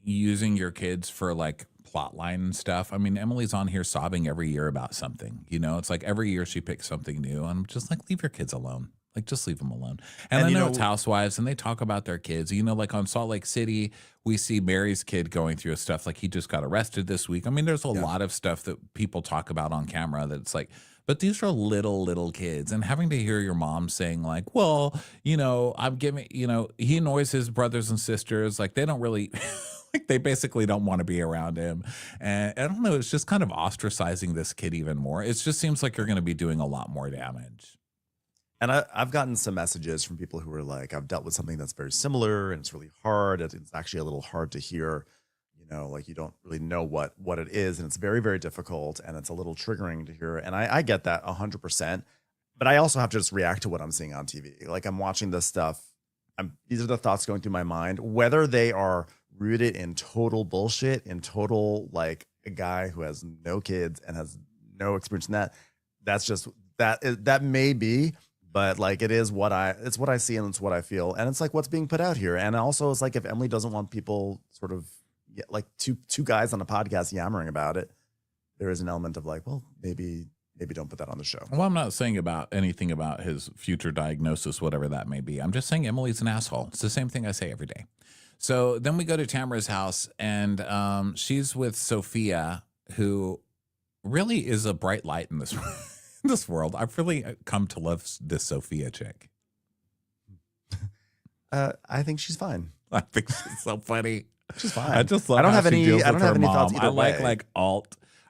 your kids for like plot line and stuff. I mean, Emily's on here sobbing every year about something, you know, it's like every year she picks something new. I'm just like, leave your kids alone. Like, just leave them alone. And I know it's housewives and they talk about their kids, you know, like on Salt Lake City, we see Mary's kid going through stuff. Like he just got arrested this week. I mean, there's a lot of stuff that people talk about on camera that's like, but these are little kids, and having to hear your mom saying like, well, you know, I'm giving, you know, he annoys his brothers and sisters. Like they don't really, like they basically don't want to be around him. And I don't know, it's just kind of ostracizing this kid even more. It just seems like you're going to be doing a lot more damage. And I've gotten some messages from people who are like, I've dealt with something that's very similar and it's really hard. It's actually a little hard to hear, you know, like you don't really know what it is. And it's very, very difficult. And it's a little triggering to hear. And I get that 100%. But I also have to just react to what I'm seeing on TV. Like I'm watching this stuff. These are the thoughts going through my mind, whether they are rooted in total bullshit, in total, like a guy who has no kids and has no experience in that. That's just, that may be. But like it's what I see and it's what I feel. And it's like what's being put out here. And also it's like if Emily doesn't want people sort of like two guys on a podcast yammering about it, there is an element of like, well, maybe don't put that on the show. Well, I'm not saying about anything about his future diagnosis, whatever that may be. I'm just saying Emily's an asshole. It's the same thing I say every day. So then we go to Tamara's house and she's with Sophia, who really is a bright light in this world. I've really come to love this Sophia chick. I think she's fine. I think she's so funny. She's fine. I just love. I don't how have she any. deals I don't with have her any mom. thoughts either way.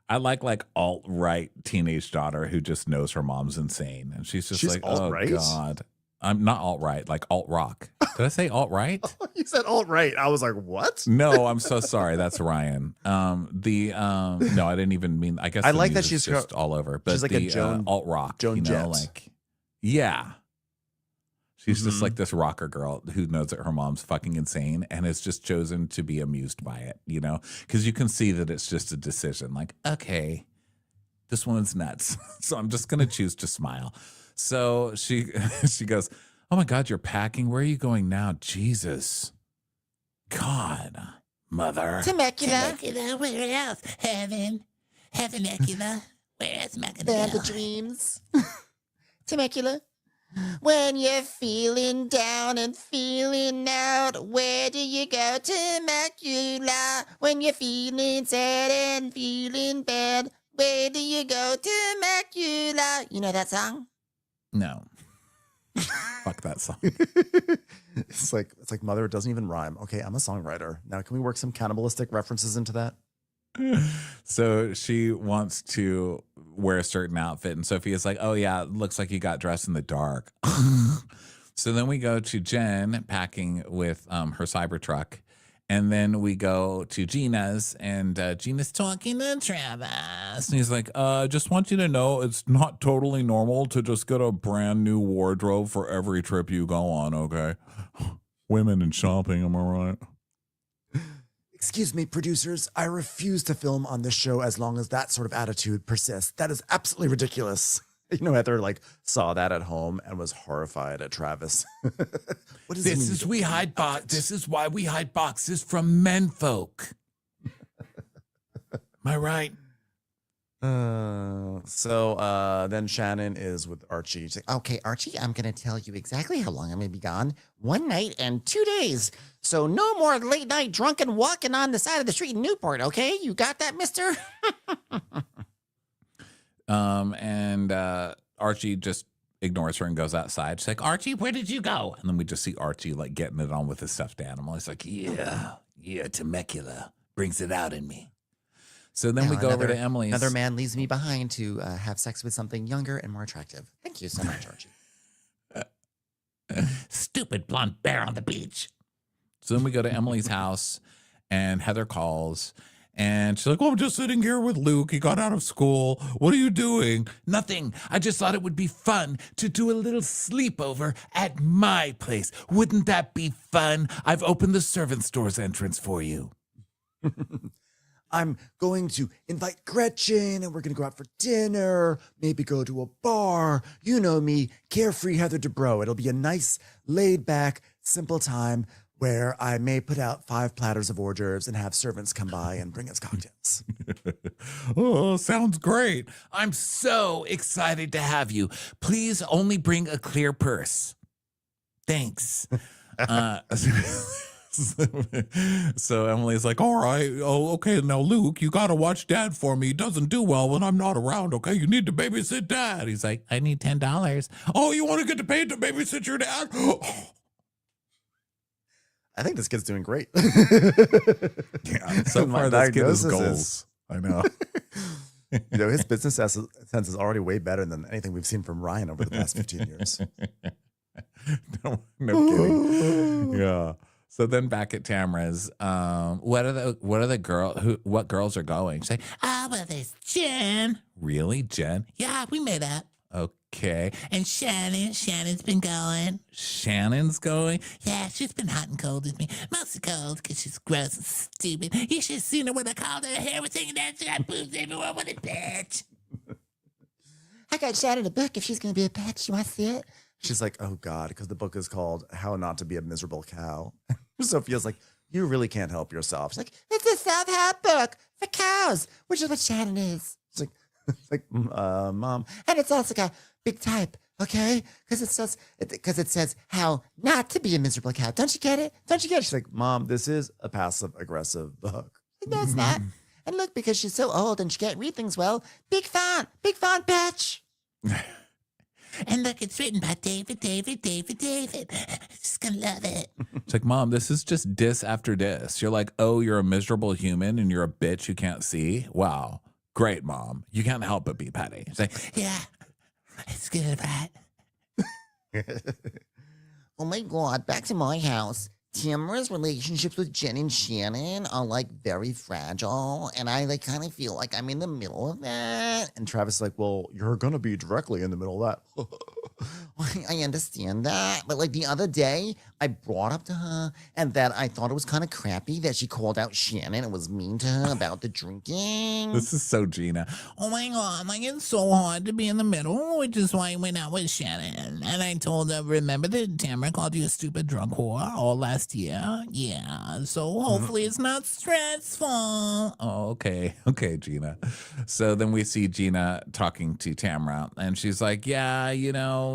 I like alt-right teenage daughter who just knows her mom's insane, and she's like, alt-right? oh god, I'm not alt-right, like alt-rock. Did I say alt-right? You said alt-right. I was like, what? No, I'm so sorry. That's Ryan. No, I didn't even mean. I guess I the like that music's she's just all over. But she's like the a Joan alt-rock, Joan you know, Jett. like yeah. She's just like this rocker girl who knows that her mom's fucking insane and has just chosen to be amused by it, you know, because you can see that it's just a decision. Like, okay, this woman's nuts, so I'm just gonna choose to smile. So she goes, "Oh my God, you're packing. Where are you going now? Jesus, God, mother." Tmacula, where else? Heavenacula, where else am I gonna Band go? of dreams. Temecula. When you're feeling down and feeling out, where do you go? Temecula. When you're feeling sad and feeling bad, where do you go? Temecula. You know that song? No, fuck that song. It's like mother, it doesn't even rhyme. Okay, I'm a songwriter. Now can we work some cannibalistic references into that? So she wants to wear a certain outfit, and Sophia's like, "Oh yeah, it looks like you got dressed in the dark." So then we go to Jen packing with her Cybertruck, and then we go to Gina's, and Gina's talking to Travis, and he's like, "I just want you to know it's not totally normal to just get a brand new wardrobe for every trip you go on, okay? Women and shopping, am I right?" Excuse me, producers. I refuse to film on this show as long as that sort of attitude persists. That is absolutely ridiculous. You know, Heather like saw that at home and was horrified at Travis. What does This is why we hide boxes from men folk. Am I right? So then Shannon is with Archie. She's like, Okay, Archie, I'm going to tell you exactly how long I'm going to be gone. 1 night and 2 days. So no more late night drunken walking on the side of the street in Newport, okay? You got that, mister? And Archie just ignores her and goes outside. She's like, "Archie, where did you go?" And then we just see Archie like getting it on with his stuffed animal. He's like, yeah, Tmacula brings it out in me. So then we go over to Emily's. Another man leaves me behind to have sex with something younger and more attractive. Thank you so much, Archie. Stupid blonde bear on the beach. So then we go to Emily's house, and Heather calls, and she's like, "Oh, I'm just sitting here with Luke. He got out of school. What are you doing?" Nothing. I just thought it would be fun to do a little sleepover at my place. Wouldn't that be fun? I've opened the servants' doors entrance for you. I'm going to invite Gretchen and we're going to go out for dinner, maybe go to a bar. You know me, carefree Heather Dubrow. It'll be a nice, laid back, simple time where I may put out 5 platters of hors d'oeuvres and have servants come by and bring us cocktails. Oh, sounds great. I'm so excited to have you. Please only bring a clear purse. Thanks. So Emily's like, all right. Oh, okay. Now, Luke, you got to watch Dad for me. He doesn't do well when I'm not around. Okay. You need to babysit Dad. He's like, I need $10. Oh, you want to get paid to babysit your dad? I think this kid's doing great. Yeah. So My far, this kid is diagnosis goals. I know. His business sense is already way better than anything we've seen from Ryan over the past 15 years. No kidding. Yeah. So then back at Tamara's, what girls are going? She's like, well, there's Jen. really, Jen? Yeah, we met up. Okay. And Shannon's been going. Shannon's going? Yeah, she's been hot and cold with me. Mostly cold because she's gross and stupid. You should have seen her when I called her hair was hanging down. She got boobs everywhere. What a bitch. I got Shannon a book if she's going to be a pet. You want to see it? She's like, oh God, because the book is called How Not to Be a Miserable Cow. Sophia's like, you really can't help yourself. She's like, It's a self-help book for cows, which is what Shannon is. Mom. And it's also got big type, okay? Because it says how not to be a miserable cow. Don't you get it? Don't you get it? She's like, Mom, this is a passive-aggressive book. No, it's not. And look, because she's so old and she can't read things well, big font, bitch. And look, it's written by David. She's gonna love it. It's like, Mom, this is just diss after diss. You're like, oh, you're a miserable human and you're a bitch you can't see? Wow. Great, Mom. You can't help but be petty. It's like, Yeah, it's good, right? Oh my God, back to my house. Tamara's relationships with Jen and Shannon are like very fragile, and I like kind of feel like I'm in the middle of that. And Travis is like, well, you're going to be directly in the middle of that. I understand that, but like the other day, I brought up to her and that I thought it was kind of crappy that she called out Shannon and was mean to her about the drinking. this is so Gina. Oh my God, like it's so hard to be in the middle, which is why I went out with Shannon. And I told her, remember that Tamara called you a stupid drunk whore all last year? Yeah, so hopefully it's not stressful. Oh, okay. Okay, Gina. So then we see Gina talking to Tamara, and she's like, yeah,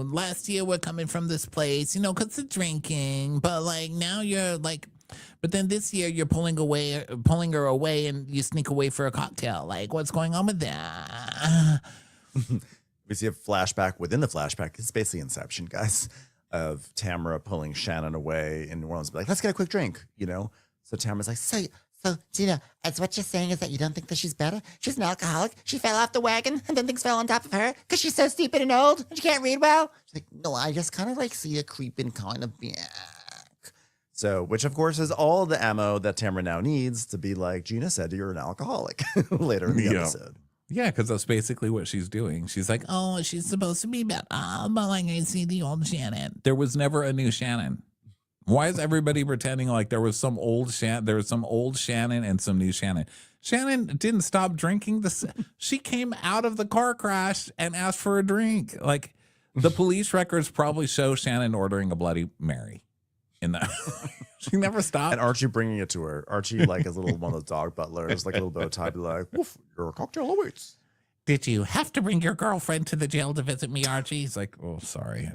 last year we're coming from this place, because of drinking, but like now you're like, but then this year you're pulling her away and you sneak away for a cocktail. Like, what's going on with that? We see a flashback within the flashback. It's basically Inception, guys, of Tamara pulling Shannon away in New Orleans. Be like, let's get a quick drink, So Tamara's like, So, Gina, as what you're saying is that you don't think that she's better? She's an alcoholic. She fell off the wagon and then things fell on top of her because she's so stupid and old and she can't read well. She's like, no, I just kind of like see her creeping kind of back. So, which of course is all the ammo that Tamara now needs to be like Gina said, you're an alcoholic later in the episode. Yeah, because that's basically what she's doing. She's like, oh, she's supposed to be better, but like I see the old Shannon. There was never a new Shannon. Why is everybody pretending like there was some old Shannon and some new Shannon? Shannon didn't stop drinking. She came out of the car crash and asked for a drink. Like, the police records probably show Shannon ordering a Bloody Mary in that. She never stopped. And Archie bringing it to her. Archie, like his little one of those dog butlers, like a little bow tie, be like, woof, your cocktail awaits. Did you have to bring your girlfriend to the jail to visit me, Archie? He's like, oh, sorry.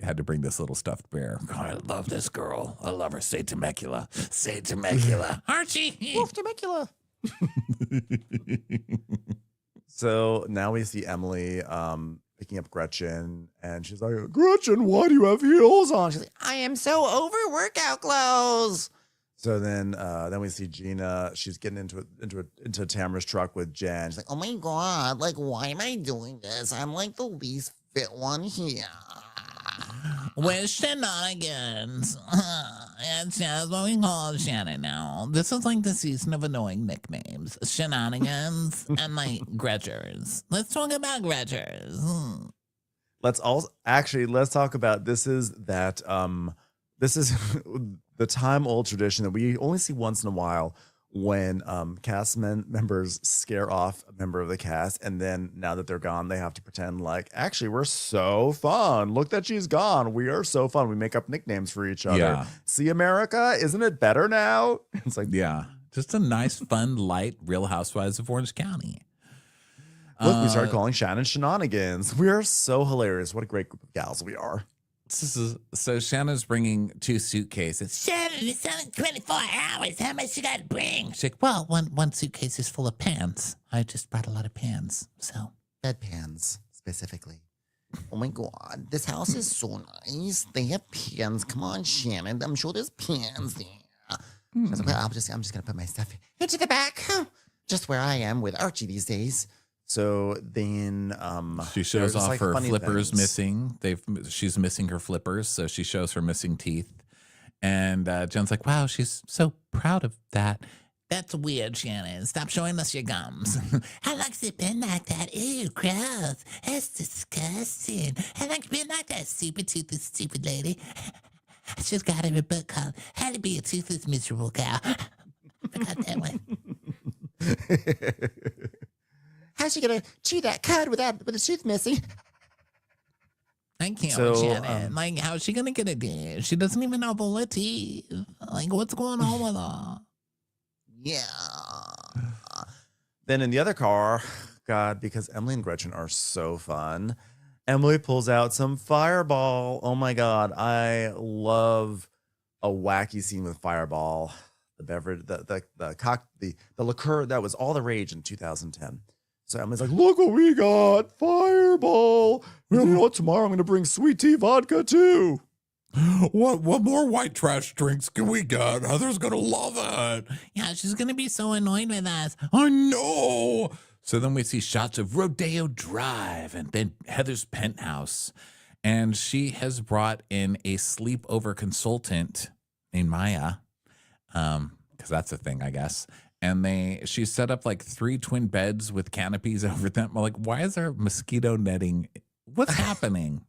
I had to bring this little stuffed bear. God, I love this girl. I love her. Say Tmacula. Say Tmacula. Archie! Wolf Tmacula. So now we see Emily picking up Gretchen, and she's like, Gretchen, why do you have heels on? She's like, I am so over workout clothes. so then we see Gina. She's getting into Tamara's truck with Jen. She's like, Oh my God, like, why am I doing this? I'm like the least fit one here. With shenanigans. That's what we call Shannon now. This is like the season of annoying nicknames. Shenanigans and like Gretchers. Let's talk about Gretchers. let's talk about this is the time old tradition that we only see once in a while when cast members scare off a member of the cast, and then now that they're gone, they have to pretend like, actually, we're so fun. Look that she's gone. We are so fun. We make up nicknames for each other. Yeah. See, America, isn't it better now? It's like, Yeah. Just a nice, fun, light Real Housewives of Orange County. look, we started calling Shannon Shenanigans. We are so hilarious. What a great group of gals we are. So Shannon's bringing 2 suitcases. Shannon, it's only 24 hours. How much you got to bring? She's like, well, one suitcase is full of pans. I just brought a lot of pans, so. Bedpans, specifically. Oh my God, this house is so nice. They have pans. Come on, Shannon. I'm sure there's pans there. I was like, well, I'm just gonna put my stuff into the back, just where I am with Archie these days. So then She shows there's, off like, her funny flippers things. missing. She's missing her flippers, so she shows her missing teeth. And Jen's like, wow, she's so proud of that. That's weird, Shannon. Stop showing us your gums. How long's it been like that? Ew, gross. That's disgusting. How long's it been like that, stupid lady? I just got her a book called How to Be a Toothless Miserable Cow. Forgot that one. How's she gonna chew that cud with a tooth missing? I can't, So, Shannon. Like, how's she gonna get it there? She doesn't even know about her teeth. Like, what's going on with her? Yeah. Then in the other car, God, because Emily and Gretchen are so fun, Emily pulls out some Fireball. Oh my God, I love a wacky scene with Fireball. The beverage, the liqueur that was all the rage in 2010. So Emily's like, look what we got, Fireball. You know what? Tomorrow I'm going to bring sweet tea vodka too. What more white trash drinks can we get? Heather's gonna love it. Yeah, she's gonna be so annoyed with us. I know. So then we see shots of Rodeo Drive and then Heather's penthouse. And she has brought in a sleepover consultant named Maya. Because that's a thing, I guess. And she set up like 3 twin beds with canopies over them. I'm like, why is there mosquito netting? What's happening?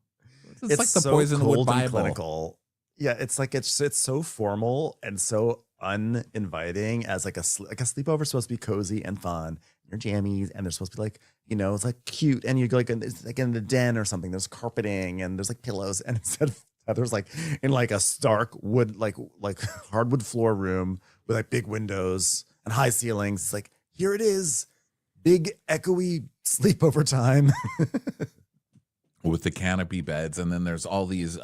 It's like the so Poisonwood cold and Bible. clinical. Yeah, it's like it's so formal and so uninviting as like a sleepover is supposed to be cozy and fun. Your jammies, and they're supposed to be like, it's like cute, and you go it's like in the den or something. There's carpeting and there's like pillows, and instead there's like in like a stark wood like hardwood floor room with like big windows and high ceilings. It's like, here it is, big echoey sleepover time. With the canopy beds, and then there's all these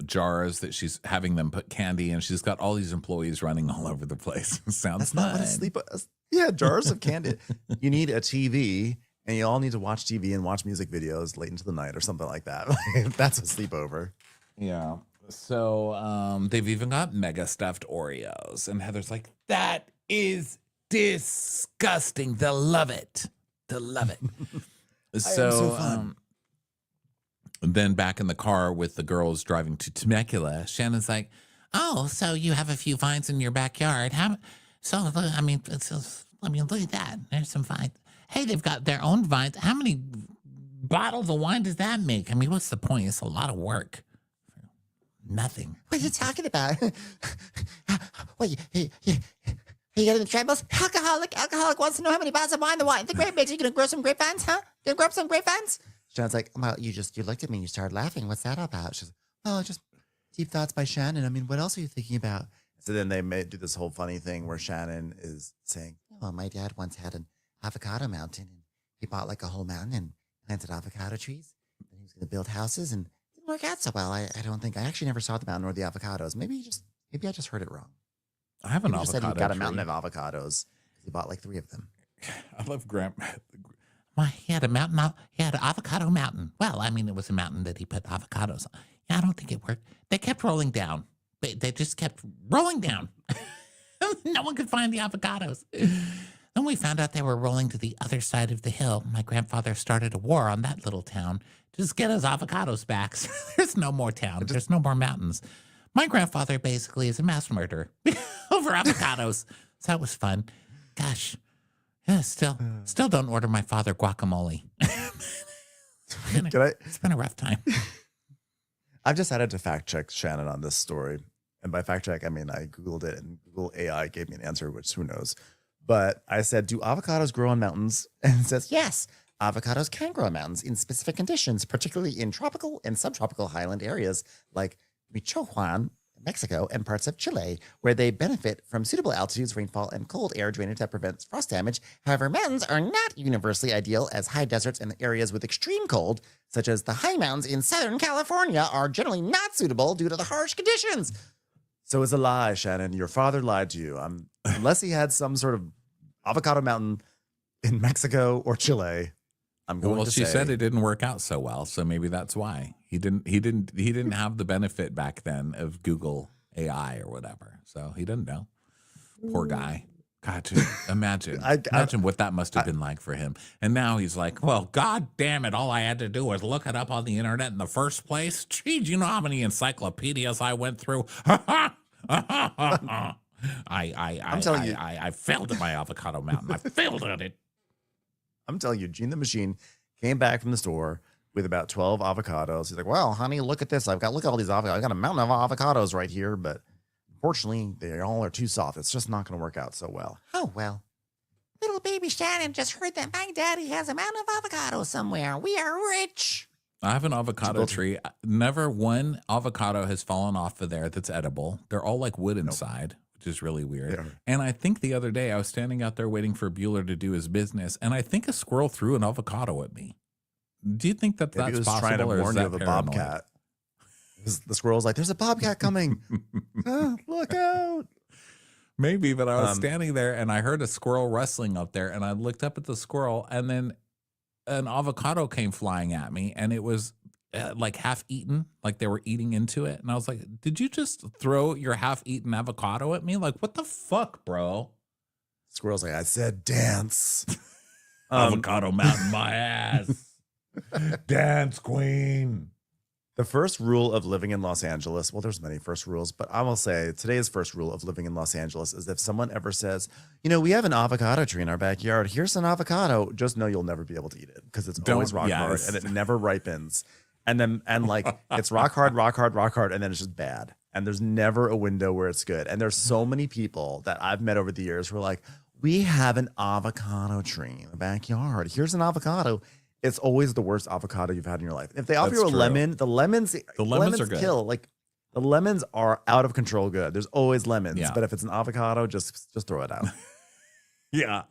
jars that she's having them put candy, and she's got all these employees running all over the place. Sounds That's not what yeah, jars of candy. You need a TV, and you all need to watch TV and watch music videos late into the night or something like that. That's a sleepover. Yeah. So they've even got mega stuffed Oreos, and Heather's like, that is disgusting. They'll love it. They'll love it. So fun. Then back in the car with the girls driving to Tmacula, Shannon's like, Oh, so you have a few vines in your backyard. Look at that. There's some vines. Hey, they've got their own vines. How many bottles of wine does that make? I mean, what's the point? It's a lot of work. Nothing. What are you talking about? What, you got any troubles? Alcoholic wants to know how many bottles of wine the grape makes. You gonna grow some grapevines, huh? Gonna grow up some grapevines? Shannon's like, well, you looked at me and you started laughing. What's that about? She's like, oh, just Deep Thoughts by Shannon. I mean, what else are you thinking about? So then they do this whole funny thing where Shannon is saying, well, my dad once had an avocado mountain, and he bought like a whole mountain and planted avocado trees. And he was going to build houses, and it didn't work out so well. I don't think, I actually never saw the mountain or the avocados. Maybe I just heard it wrong. I have an he just said avocado he got a tree. mountain of avocados. He bought like 3 of them. I love Grandpa. Well, he had a mountain. He had an avocado mountain. Well, I mean, it was a mountain that he put avocados on. Yeah, I don't think it worked. They kept rolling down. They just kept rolling down. No one could find the avocados. Then we found out they were rolling to the other side of the hill. My grandfather started a war on that little town to just get his avocados back. So there's no more town. There's no more mountains. My grandfather basically is a mass murderer over avocados. So that was fun. Gosh. Yeah, still don't order my father guacamole. It's been a rough time. I've decided to fact check Shannon on this story. And by fact check, I mean I Googled it, and Google AI gave me an answer, which who knows. But I said, do avocados grow on mountains? And it says, Yes, avocados can grow on mountains in specific conditions, particularly in tropical and subtropical highland areas like Michoacan, Mexico, and parts of Chile, where they benefit from suitable altitudes, rainfall, and cold air drainage that prevents frost damage. However, mountains are not universally ideal, as high deserts and areas with extreme cold, such as the high mountains in Southern California, are generally not suitable due to the harsh conditions. so it's a lie, Shannon. Your father lied to you. Unless he had some sort of avocado mountain in Mexico or Chile, I'm going Well, to she say said it didn't work out so well, so maybe that's why he didn't have the benefit back then of Google AI or whatever. So he didn't know. Poor guy. God, dude, imagine what that must have been like for him. And now he's like, well, God damn it! All I had to do was look it up on the internet in the first place. Gee, do you know how many encyclopedias I went through? I'm telling you. I failed at my avocado mountain. I failed at it. I'm telling you, Gene the Machine came back from the store with about 12 avocados. He's like, well, honey, look at this. Look at all these avocados. I've got a mountain of avocados right here, but unfortunately, they all are too soft. It's just not going to work out so well. Oh, well. Little baby Shannon just heard that my daddy has a mountain of avocados somewhere. We are rich. I have an avocado tree. Never one avocado has fallen off of there that's edible. They're all like wood inside, which is really weird. Yeah. And I think the other day I was standing out there waiting for Bueller to do his business, and I think a squirrel threw an avocado at me. Do you think that Maybe that's he was possible? trying to or is warn you that of a paranoid? bobcat. The squirrel's like, there's a bobcat coming. Look out. Maybe, but I was standing there and I heard a squirrel rustling up there, and I looked up at the squirrel, and then an avocado came flying at me, and it was like half eaten, like they were eating into it. And I was like, did you just throw your half eaten avocado at me? Like, what the fuck, bro? Squirrel's like, I said dance. Avocado mountain my ass. Dance queen. The first rule of living in Los Angeles, well, there's many first rules, but I will say today's first rule of living in Los Angeles is if someone ever says, you know, we have an avocado tree in our backyard, here's an avocado, just know you'll never be able to eat it because it's always rock hard and it never ripens. And like it's rock hard, and then it's just bad. And there's never a window where it's good. And there's so many people that I've met over the years who are like, we have an avocado tree in the backyard. Here's an avocado. It's always the worst avocado you've had in your life. If they offer you a lemon, the lemons are good. kill. Like the lemons are out of control good. There's always lemons, Yeah. but if it's an avocado, just throw it out. Yeah.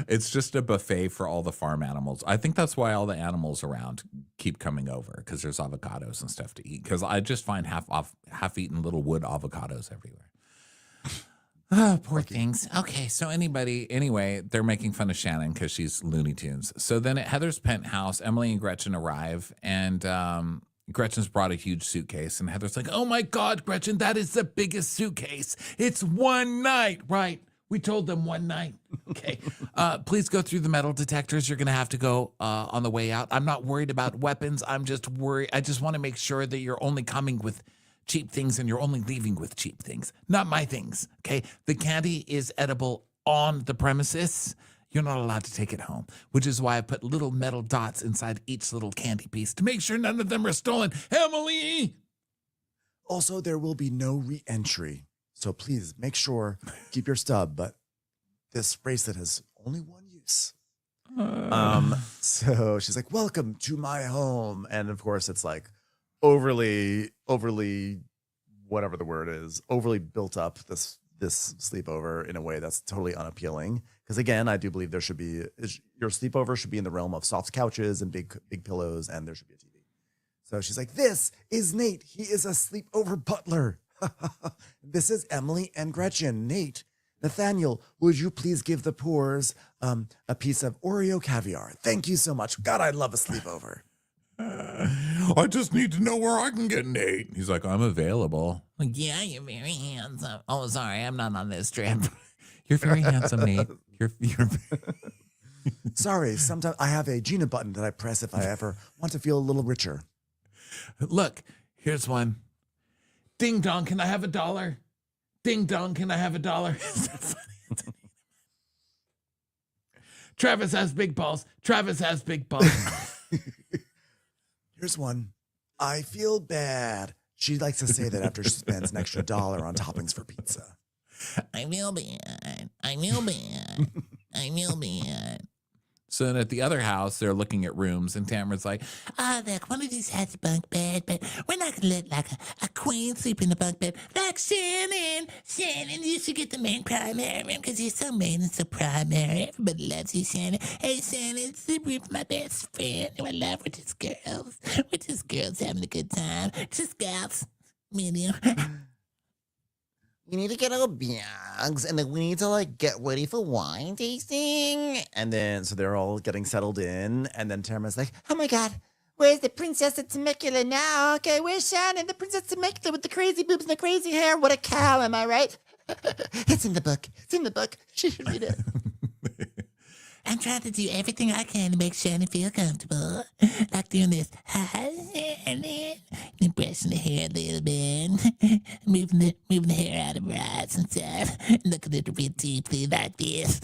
It's just a buffet for all the farm animals. I think that's why all the animals around keep coming over, because there's avocados and stuff to eat. Because I just find half-eaten little wood avocados everywhere. Oh, poor things. Okay, so anyway, they're making fun of Shannon because she's Looney Tunes. So then at Heather's penthouse, Emily and Gretchen arrive, and Gretchen's brought a huge suitcase, and Heather's like, oh my God, Gretchen, that is the biggest suitcase. It's one night, right? We told them one night. Okay. Please go through the metal detectors. You're going to have to go on the way out. I'm not worried about weapons. I'm just worried. I just want to make sure that you're only coming with cheap things and you're only leaving with cheap things, not my things. Okay. The candy is edible on the premises. You're not allowed to take it home, which is why I put little metal dots inside each little candy piece to make sure none of them are stolen. Emily! Also, there will be no re-entry. So please make sure, keep your stub, but this bracelet has only one use. So she's like, welcome to my home. And of course it's like overly, whatever the word is, overly built up this sleepover in a way that's totally unappealing. Because again, I do believe your sleepover should be in the realm of soft couches and big pillows, and there should be a TV. So she's like, this is Nate. He is a sleepover butler. This is Emily and Gretchen. Nate, Nathaniel, would you please give the poors a piece of Oreo caviar? Thank you so much. God, I love a sleepover. I just need to know where I can get Nate. He's like, I'm available. Like, yeah, you're very handsome. Oh, sorry, I'm not on this trip. You're very handsome, Nate. You're Sorry, sometimes I have a Gina button that I press if I ever want to feel a little richer. Look, here's one. Ding dong, can I have $1? Ding dong, can I have $1? Is that funny? Travis has big balls. Travis has big balls. Here's one. I feel bad. She likes to say that after she spends an extra $1 on toppings for pizza. I feel bad. I feel bad. I will be on. So then at the other house, they're looking at rooms, and Tamara's like, Oh, look, one of these has a bunk bed, but we're not going to let like a queen sleep in the bunk bed. Like Shannon. Shannon, you should get the main primary room because you're so main and so primary. Everybody loves you, Shannon. Hey, Shannon, sleep with my best friend who I love. We're just girls. We're just girls having a good time. Just girls. Medium. We need to get our bags, and then we need to like get ready for wine tasting. And then, so they're all getting settled in. And then Tamara's like, Oh my God, where's the princess of Tmacula now? Okay, where's Shannon, the princess of Tmacula with the crazy boobs and the crazy hair? What a cow, am I right? It's in the book. It's in the book. She should read it. I'm trying to do everything I can to make Shannon feel comfortable. Like doing this. Hi, Shannon. And brushing the hair a little bit. moving the hair out of her eyes and stuff. Looking at her real deeply like this.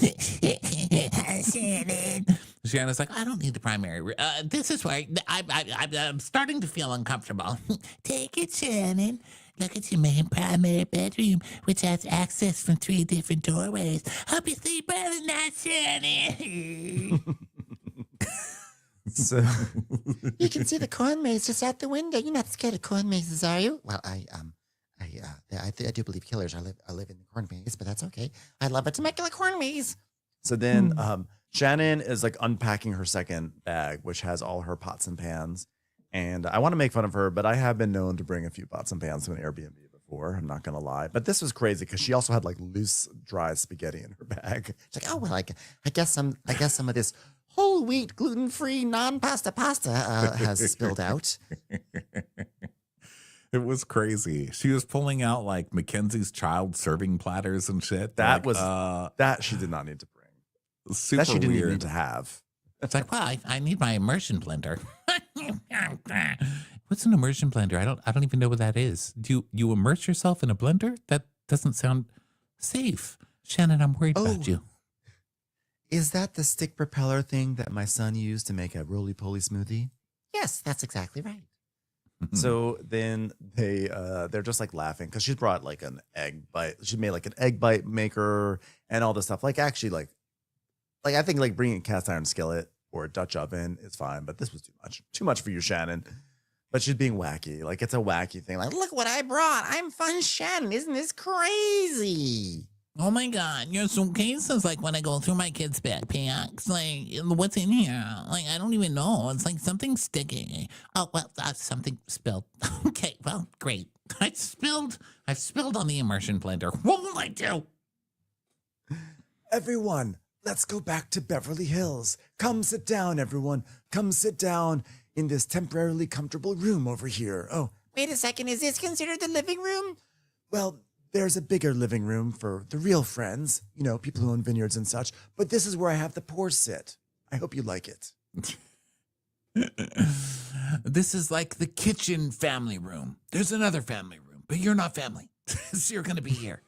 Hi, Shannon. Shannon's like, I don't need the primary room. This is where I'm starting to feel uncomfortable. Take it, Shannon. Look at your main primary bedroom, which has access from 3 different doorways. Hope you sleep well tonight, Shannon. so You can see the corn maze just out the window. You're not scared of corn mazes, are you? Well, I do believe killers. I live in the corn maze, but that's okay. I love a Temecula corn maze. So then Shannon is like unpacking her second bag, which has all her pots and pans. And I want to make fun of her, but I have been known to bring a few pots and pans to an Airbnb before. I'm not going to lie. But this was crazy because she also had like loose, dry spaghetti in her bag. It's like, oh well, I guess some of this whole wheat, gluten-free, non-pasta pasta has spilled out. It was crazy. She was pulling out like Mackenzie's child serving platters and shit. That like, was that she did not need to bring. super That she didn't even weird. need to have. It's like, well, I need my immersion blender. What's an immersion blender? I don't even know what that is. Do you immerse yourself in a blender? That doesn't sound safe. Shannon, I'm worried about you. Is that the stick propeller thing that my son used to make a roly-poly smoothie? Yes, that's exactly right. So then they're just like laughing because she's brought like an egg bite. She made like an egg bite maker and all this stuff. Like actually like I think like bringing a cast iron skillet or a Dutch oven is fine, but this was too much for you, Shannon. But she's being wacky. Like it's a wacky thing. Like Look what I brought. I'm fun Shannon. Isn't this crazy? Oh my God, your suitcase is like when I go through my kids' backpacks. Like, what's in here? Like, I don't even know. It's like something sticky. Oh, well, something spilled. Okay, well, great. I've spilled on the immersion blender. What will I do? everyone, let's go back to Beverly Hills. Come sit down, everyone. Come sit down in this temporarily comfortable room over here. Oh, Wait a second. Is this considered the living room? well, there's a bigger living room for the real friends, you know, people who own vineyards and such. But this is where I have the poor sit. I hope you like it. This is like the kitchen family room. There's another family room, but you're not family. So you're going to be here.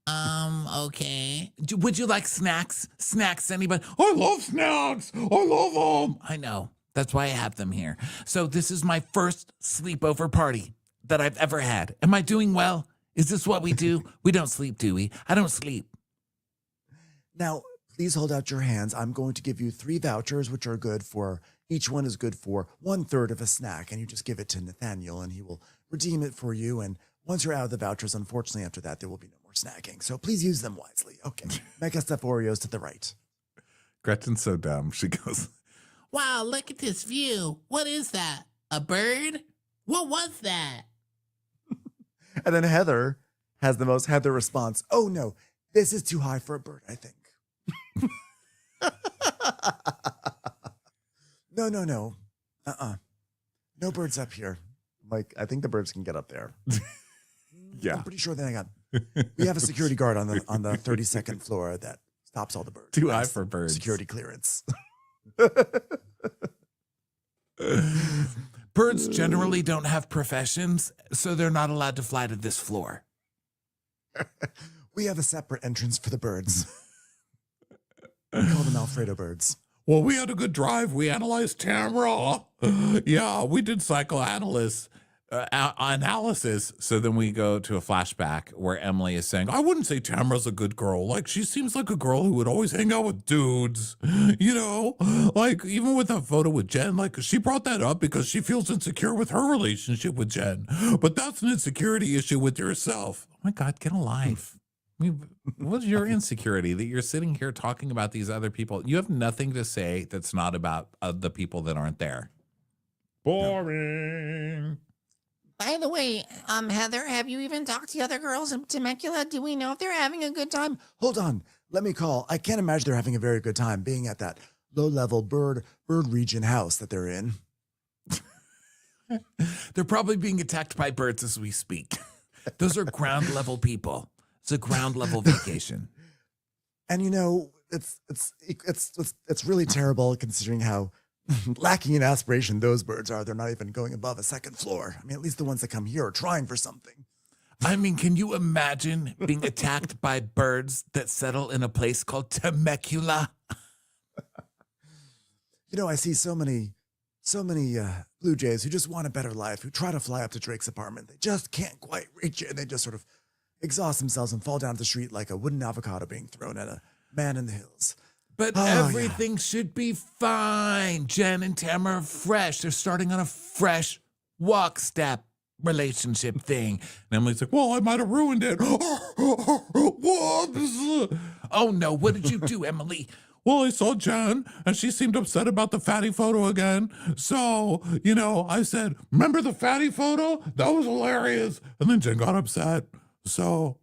Okay. Would you like snacks? Snacks, anybody? I love snacks. I love them. I know. That's why I have them here. So this is my first sleepover party that I've ever had. Am I doing well? Is this what we do? We don't sleep, do we? I don't sleep. Now, please hold out your hands. I'm going to give you 3 vouchers, which are good for, each one is good for 1/3 of a snack. And you just give it to Nathaniel and he will redeem it for you. And once you're out of the vouchers, unfortunately, after that, there will be no more snacking. So please use them wisely. Okay. Mega Stuff Oreos to the right. Gretchen's so dumb. She goes, Wow, look at this view. What is that? A bird? What was that? And then Heather has the most Heather response. Oh, no, this is too high for a bird, I think. No. No birds up here. Like, I think the birds can get up there. yeah. I'm pretty sure we have a security guard on the 32nd floor that stops all the birds. Too high That's for birds. Security clearance. Birds generally don't have professions, so they're not allowed to fly to this floor. We have a separate entrance for the birds. We call them Alfredo birds. Well, we had a good drive. We analyzed Tamara. Yeah, we did psychoanalysis. analysis. So then we go to a flashback where Emily is saying, I wouldn't say Tamara's a good girl. Like, she seems like a girl who would always hang out with dudes, you know, like even with that photo with Jen, like she brought that up because she feels insecure with her relationship with Jen, but that's an insecurity issue with yourself. Oh my God, get a life. I mean, what's your insecurity that you're sitting here talking about these other people? You have nothing to say that's not about the people that aren't there. Boring. By the way, Heather, have you even talked to the other girls in Temecula? Do we know if they're having a good time? Hold on. Let me call. I can't imagine they're having a very good time being at that low-level bird region house that they're in. They're probably being attacked by birds as we speak. Those are ground level people. It's a ground level vacation. And you know, it's really terrible considering how lacking in aspiration those birds are. They're not even going above a second floor. I mean, at least the ones that come here are trying for something. I mean, can you imagine being attacked by birds that settle in a place called Tmacula? You know, I see so many Blue Jays who just want a better life, who try to fly up to Drake's apartment. They just can't quite reach it, and they just sort of exhaust themselves and fall down the street like a wooden avocado being thrown at a man in the hills. But everything should be fine. Jen and Tamara are fresh. They're starting on a fresh walk step relationship thing. And Emily's like, well, I might have ruined it. Whoops. Oh, no. What did you do, Emily? Well, I saw Jen, and she seemed upset about the fatty photo again. So, you know, I said, remember the fatty photo? That was hilarious. And then Jen got upset. So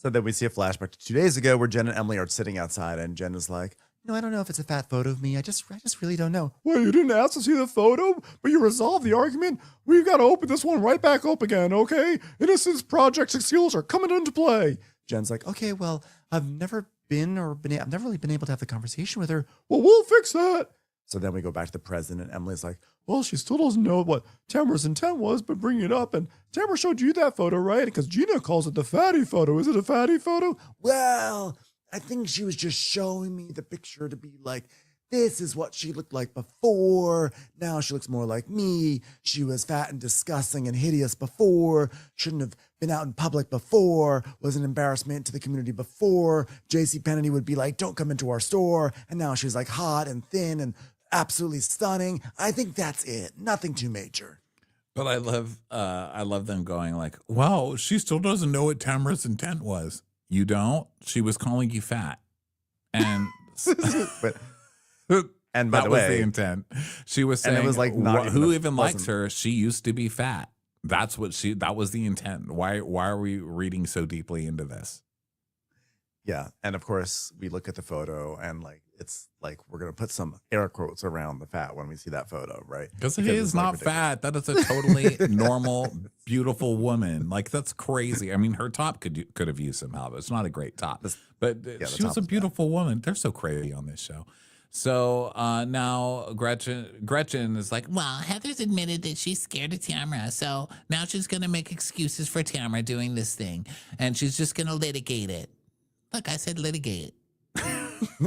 then we see a flashback to 2 days ago where Jen and Emily are sitting outside, and Jen is like, No, I don't know if it's a fat photo of me. I just really don't know. Well, you didn't ask to see the photo, but you resolved the argument. We've got to open this one right back up again, okay? Innocence Project skills are coming into play. Jen's like, Okay, well, I've never really been able to have the conversation with her. Well, we'll fix that. so then we go back to the present, and Emily's like, Well, she still doesn't know what Tamara's intent was, but bringing it up. And Tamara showed you that photo, right? Because Gina calls it the fatty photo. Is it a fatty photo? Well, I think she was just showing me the picture to be like, this is what she looked like before. Now she looks more like me. She was fat and disgusting and hideous before. Shouldn't have been out in public before. Was an embarrassment to the community before. JCPenney would be like, don't come into our store. And now she's like hot and thin and absolutely stunning. I think that's it. Nothing too major. But I love them going like, wow, she still doesn't know what Tamara's intent was. You don't? She was calling you fat. And and by that the was way, the intent. She was saying, and it was like, not who even even likes wasn't- her? She used to be fat. That was the intent. Why are we reading so deeply into this? yeah. And of course, we look at the photo, and like, it's like we're going to put some air quotes around the fat when we see that photo, right? Because he it's, is like, not ridiculous. fat. That is a totally normal, beautiful woman. Like, that's crazy. I mean, her top could have used some help. It's not a great top, but the she was top a is bad. beautiful woman. They're so crazy on this show. So now Gretchen is like, Well, Heather's admitted that she's scared of Tamara, so now she's going to make excuses for Tamara doing this thing, and she's just going to litigate it. Look, I said litigate.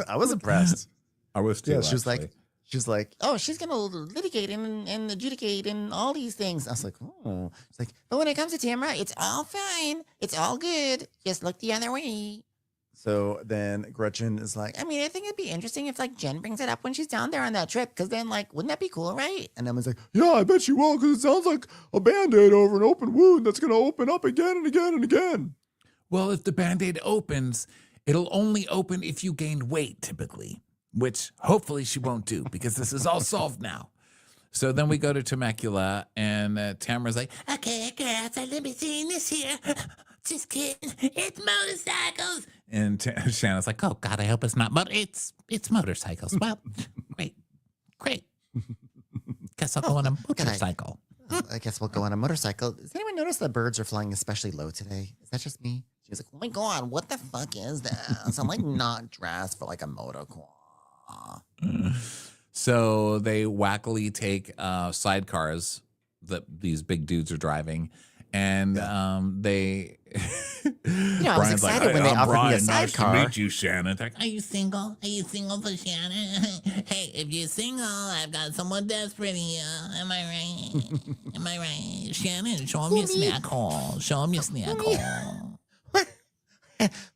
I was impressed. I was too. Yeah, she was She's like, oh, she's going to litigate and adjudicate and all these things. I was like, oh. She's like, but when it comes to Tamara, it's all fine. It's all good. Just look the other way. So then Gretchen is like, I mean, I think it'd be interesting if, like, Jen brings it up when she's down there on that trip. Because then, like, wouldn't that be cool, right? And Emma's like, Yeah, I bet you will, because it sounds like a Band-Aid over an open wound that's going to open up again and again and again. well, if the Band-Aid opens, it'll only open if you gain weight, typically, which hopefully she won't do because this is all solved now. So then we go to Temecula, and Tamara's like, Okay, girls, let me see this here. Just kidding. It's motorcycles. and Shannon's like, oh God, I hope it's not, it's motorcycles. Well, great. Guess I'll go on a motorcycle. I guess we'll go on a motorcycle. Does anyone notice the birds are flying especially low today? Is that just me? She was like, oh my God, what the fuck is this? I'm like not dressed for like a motocross. So they wackily take sidecars that these big dudes are driving, And they I was excited when they offered me a sidecar. Nice to meet you, Shannon. They're like, Are you single? Are you single for Shannon? Hey, if you're single, I've got someone desperate here. Am I right? Am I right? Shannon, show him your snack hole. Show him your snack hole.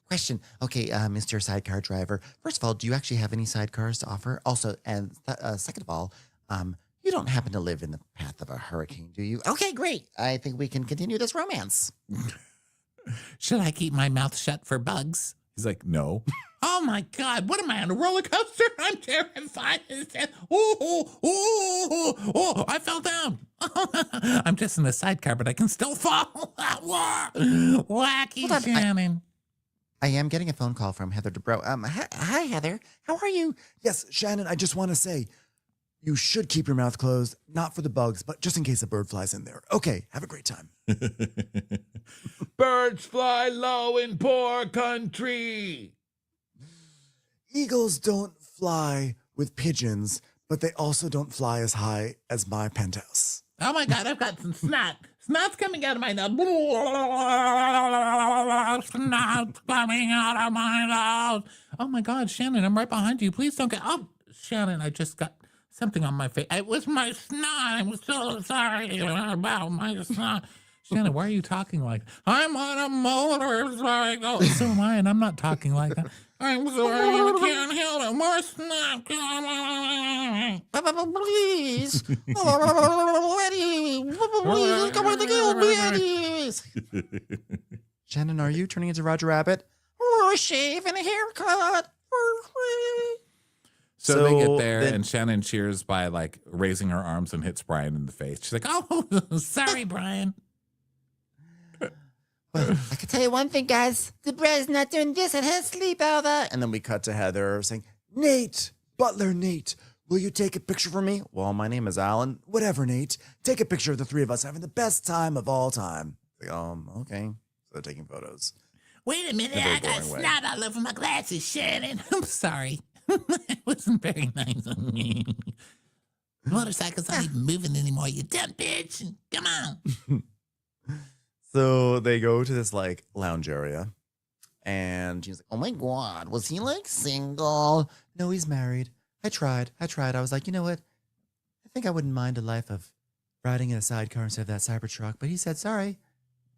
Question. Okay, Mr. Sidecar Driver. First of all, do you actually have any sidecars to offer? Also, and second of all, you don't happen to live in the path of a hurricane, do you? Okay, great. I think we can continue this romance. Should I keep my mouth shut for bugs? he's like, no. Oh my God, what am I on a roller coaster? I'm terrified. Oh, I fell down. I'm just in a sidecar, but I can still fall. Wacky Hold on, Shannon. I am getting a phone call from Heather Dubrow. Hi, Heather. How are you? Yes, Shannon, I just want to say, you should keep your mouth closed, not for the bugs, but just in case a bird flies in there. Okay, have a great time. Birds fly low in poor country. Eagles don't fly with pigeons, but they also don't fly as high as my penthouse. Oh my God, I've got some snot. Snot's coming out of my nose. Snot's coming out of my nose. Oh my God, Shannon, I'm right behind you. Please don't get. Oh, Shannon, I just got something on my face. It was my snot. I'm so sorry about my snot. Shannon, why are you talking like I'm on a motorcycle? So am I, and I'm not talking like that. I'm sorry, I can't help it. More snot. Please. Shannon, are you turning into Roger Rabbit? A shave and a haircut. So they get So there, then- and Shannon cheers by like raising her arms and hits Brian in the face. She's like, "Oh, sorry, Brian." Well, I can tell you one thing, guys. The bread's not doing this at his sleepover. And then we cut to Heather saying, Nate, Butler Nate, will you take a picture for me? Well, my name is Alan. Whatever, Nate. Take a picture of the three of us having the best time of all time. Like, okay. So they're taking photos. Wait a minute, In a very I got boring way. snot all over my glasses, Shannon. I'm sorry. It wasn't very nice of me. Motorcycles aren't even moving anymore, you dumb bitch. Come on. So they go to this like lounge area, and she's like, Oh my God, was he like single? no, he's married. I tried. I was like, you know what? I think I wouldn't mind a life of riding in a sidecar instead of that Cybertruck. But he said, sorry,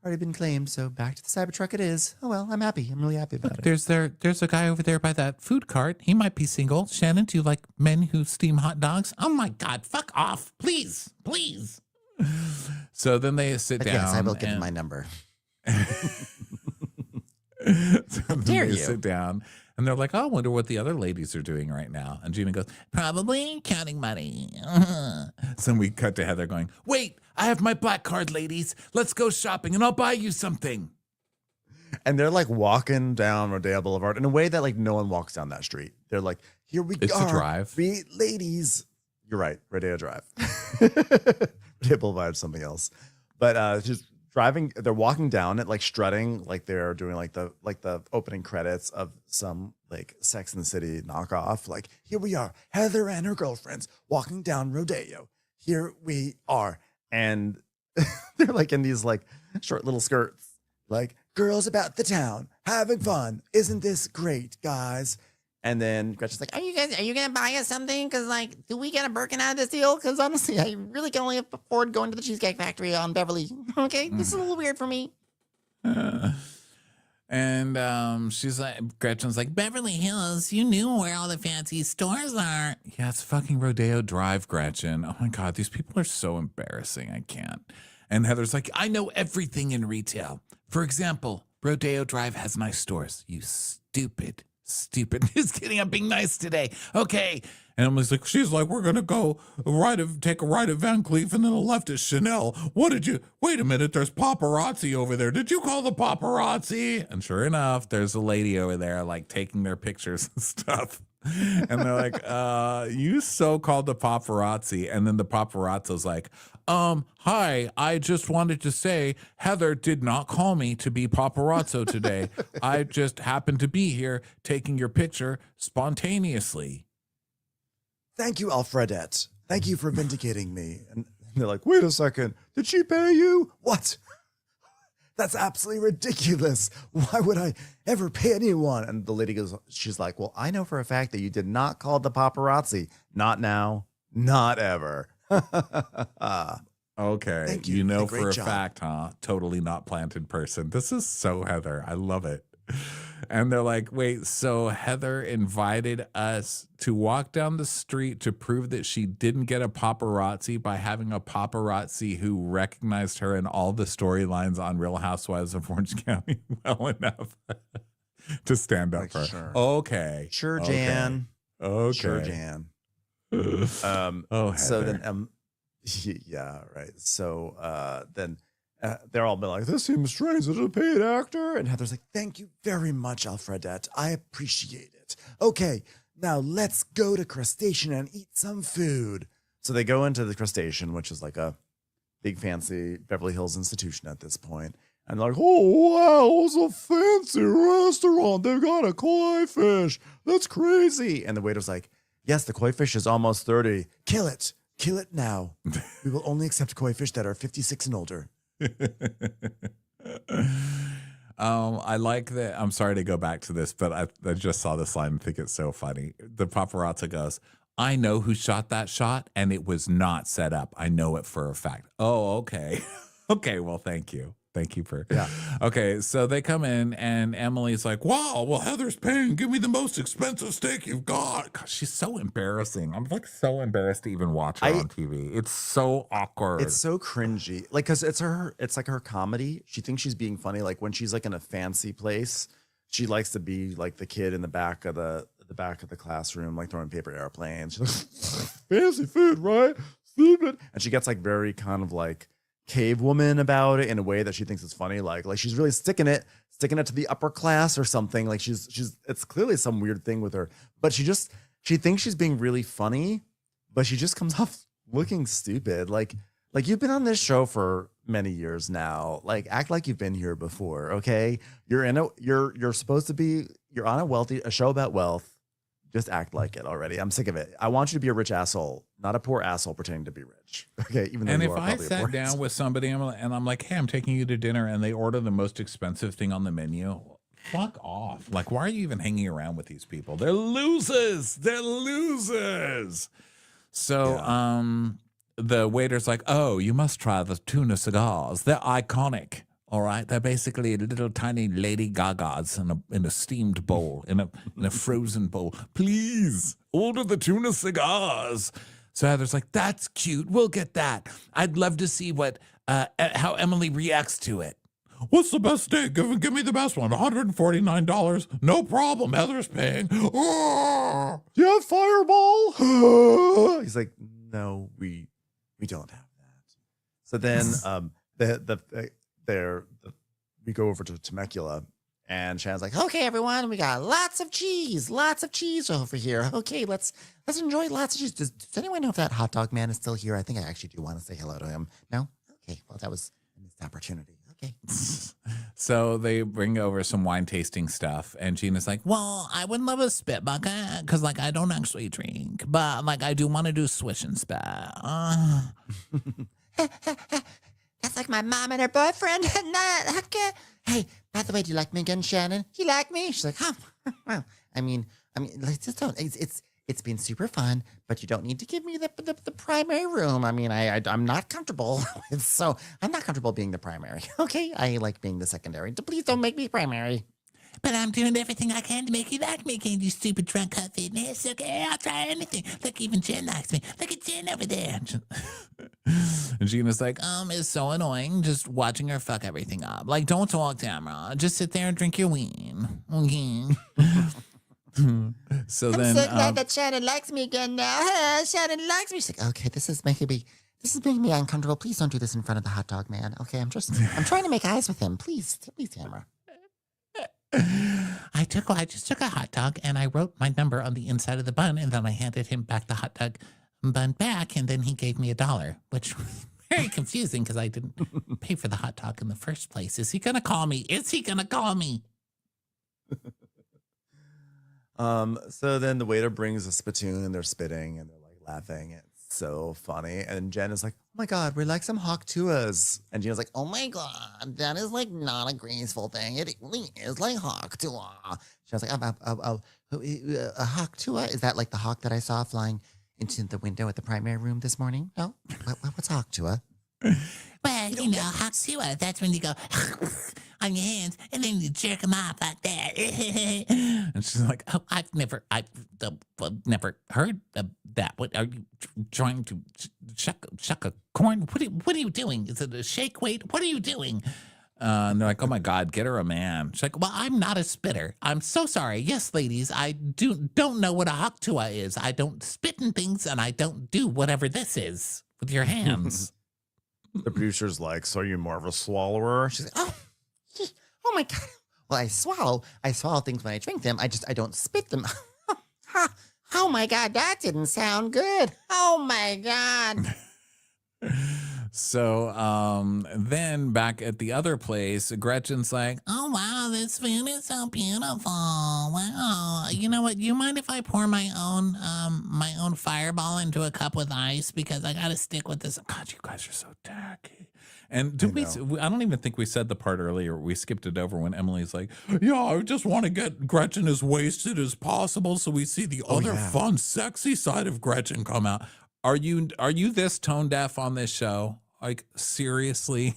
already been claimed. So back to the Cybertruck it is. Oh, well, I'm happy. I'm really happy about it. There's a guy over there by that food cart. He might be single. Shannon, do you like men who steam hot dogs? Oh my God, fuck off. Please, please. So then they sit But down. yes, I will give him and- my number. So then dare they you. sit down, and they're like, "Oh, I wonder what the other ladies are doing right now." And Gina goes, Probably counting money. So we cut to Heather going, "Wait, I have my black card, ladies. Let's go shopping, and I'll buy you something." And they're like walking down Rodeo Boulevard in a way that like no one walks down that street. They're like, here we It's are. a drive. We ladies. You're right. Rodeo Drive. Rodeo Boulevard is something else. But just driving, they're walking down it, like strutting, like they're doing like the opening credits of some like Sex and the City knockoff. Like, here we are, Heather and her girlfriends walking down Rodeo. Here we are. And they're like in these like short little skirts. Like, girls about the town, having fun. Isn't this great, guys? And then Gretchen's like, Are you gonna buy us something? Because like, do we get a Birkin out of this deal? Because honestly, I really can only afford going to the Cheesecake Factory on Beverly. Okay, this is a little weird for me. And she's like, Gretchen's like, Beverly Hills, you knew where all the fancy stores are. "Yeah, it's fucking Rodeo Drive, Gretchen. Oh my God, these people are so embarrassing. I can't." And Heather's like, "I know everything in retail. For example, Rodeo Drive has nice stores. You stupid. Just kidding. I'm being nice today. Okay." And Emily's like, she's like, "We're going to go take a right at Van Cleef and then a left at Chanel. Wait a minute. There's paparazzi over there. Did you call the paparazzi?" And sure enough, there's a lady over there like taking their pictures and stuff. And they're like, "You so-called the paparazzi." And then the paparazzo's like, "Hi, I just wanted to say Heather did not call me to be paparazzo today. I just happened to be here taking your picture spontaneously." Thank you, Alfredette. Thank you for vindicating me. And they're like, wait a second. Did she pay you? What? That's absolutely ridiculous. Why would I ever pay anyone? And the lady goes, she's like, well, I know for a fact that you did not call the paparazzi. Not now, not ever. Okay. Thank you. You know Great for a job. fact, huh? Totally not planted person. This is so Heather. I love it. And they're like, wait, so Heather invited us to walk down the street to prove that she didn't get a paparazzi by having a paparazzi who recognized her in all the storylines on Real Housewives of Orange County well enough to stand up Like, for her. sure. Okay. Sure, Okay. Jan. Okay. Sure, Jan. Oh, Heather. So then, yeah, right. So then they're all been like, this seems strange. Is it a paid actor? And Heather's like, thank you very much, Alfredette. I appreciate it. Okay, now let's go to Crustacean and eat some food. So they go into the Crustacean, which is like a big fancy Beverly Hills institution at this point. And they're like, oh, wow, it's a fancy restaurant. They've got a koi fish. That's crazy. And the waiter's like, yes, the koi fish is almost 30. Kill it. Kill it now. We will only accept koi fish that are 56 and older. I like that. I'm sorry to go back to this, but I just saw this line and think it's so funny. The paparazzi goes, I know who shot that shot, and it was not set up. I know it for a fact. Oh, okay. Okay, well, thank you. Thank you for. Yeah. Okay, so they come in, and Emily's like, wow, well, Heather's paying. Give me the most expensive steak you've got. God, she's so embarrassing. I'm like so embarrassed to even watch her on TV. It's so awkward. It's so cringy. Like, cause it's like her comedy. She thinks she's being funny. Like when she's like in a fancy place, she likes to be like the kid in the back of the classroom, like throwing paper airplanes. She's like, fancy food, right? Stupid. And she gets like very kind of like cave woman about it in a way that she thinks is funny. Like she's really sticking it to the upper class or something. Like she's it's clearly some weird thing with her, but she thinks she's being really funny, but she just comes off looking stupid. Like you've been on this show for many years now. Like act like you've been here before. Okay. You're supposed to be, you're on a show about wealth. Just act like it already. I'm sick of it. I want you to be a rich asshole, not a poor asshole pretending to be rich. Okay, even though and you if are I probably a sat poor down asshole. with somebody and I'm like, hey, I'm taking you to dinner, and they order the most expensive thing on the menu, fuck off. Like, why are you even hanging around with these people? They're losers. They're losers. So the waiter's like, oh, you must try the tuna cigars. They're iconic. All right, they're basically little tiny Lady Gagas in a steamed bowl, in a frozen bowl. Please order the tuna cigars. So Heather's like, that's cute. We'll get that. I'd love to see how Emily reacts to it. What's the best steak? Give me the best one. $149. No problem. Heather's paying. Oh! Yeah, Fireball. He's like, no, we don't have that. So then we go over to Tmacula, and Shannon's like, Okay, everyone, we got lots of cheese over here. Okay, let's enjoy lots of cheese. Does anyone know if that hot dog man is still here? I think I actually do want to say hello to him. No? Okay, well, that was a missed opportunity. Okay. So they bring over some wine tasting stuff, and Gina's like, Well, I would love a spit bucket because, like, I don't actually drink, but, like, I do want to do swish and spit. That's like my mom and her boyfriend. Okay. Hey, by the way, do you like me again, Shannon? You like me? She's like, well, I mean, let's just don't. It's been super fun, but you don't need to give me the primary room. I mean, I'm not comfortable. So I'm not comfortable being the primary. Okay, I like being the secondary. Please don't make me primary. But I'm doing everything I can to make you like me. Can't do stupid drunk cut fitness. Okay, I'll try anything. Look, even Jen likes me. Look at Jen over there. and Gina's like, It's so annoying just watching her fuck everything up. Like, don't talk, Tamara. Just sit there and drink your wine. Okay. so I'm then, so glad that Shannon likes me again now. Shannon likes me. She's like, okay, this is making me uncomfortable. Please don't do this in front of the hot dog man. Okay, I'm trying to make eyes with him. Please, Tamara. I just took a hot dog and I wrote my number on the inside of the bun, and then I handed him back the hot dog bun back, and then he gave me $1, which was very confusing because I didn't pay for the hot dog in the first place. Is he gonna call me? So then the waiter brings a spittoon, and they're spitting, and they're like laughing. so funny. And Jen is like, oh my God, we're like some hawk tuas. And Gina's like, Oh my God, that is like not a graceful thing. It really is like hawk tua. She was like, a hawk tua? Is that like the hawk that I saw flying into the window at the primary room this morning? No? What's hawk tua? Well, you know, hawk tua, that's when you go on your hands and then you jerk them off like that. And she's like, oh, I've never heard of that. What are you trying to shuck a corn? What are you doing? Is it a shake weight? What are you doing? And they're like, oh my God, get her a man. She's like, well, I'm not a spitter. I'm so sorry. Yes, ladies, I don't know what a hawk tua is. I don't spit in things and I don't do whatever this is with your hands. the producer's like, so are you more of a swallower? She's like, oh my God. Well, I swallow things when I drink them. I don't spit them. Oh my God, that didn't sound good. Oh my God. So then back at the other place, Gretchen's like, Oh, wow, this food is so beautiful. Wow. You know what? You mind if I pour my own fireball into a cup with ice? Because I got to stick with this. God, you guys are so tacky. And I don't even think we said the part earlier. We skipped it over when Emily's like, yeah, I just want to get Gretchen as wasted as possible so we see the other fun, sexy side of Gretchen come out. Are you this tone deaf on this show? Like, seriously?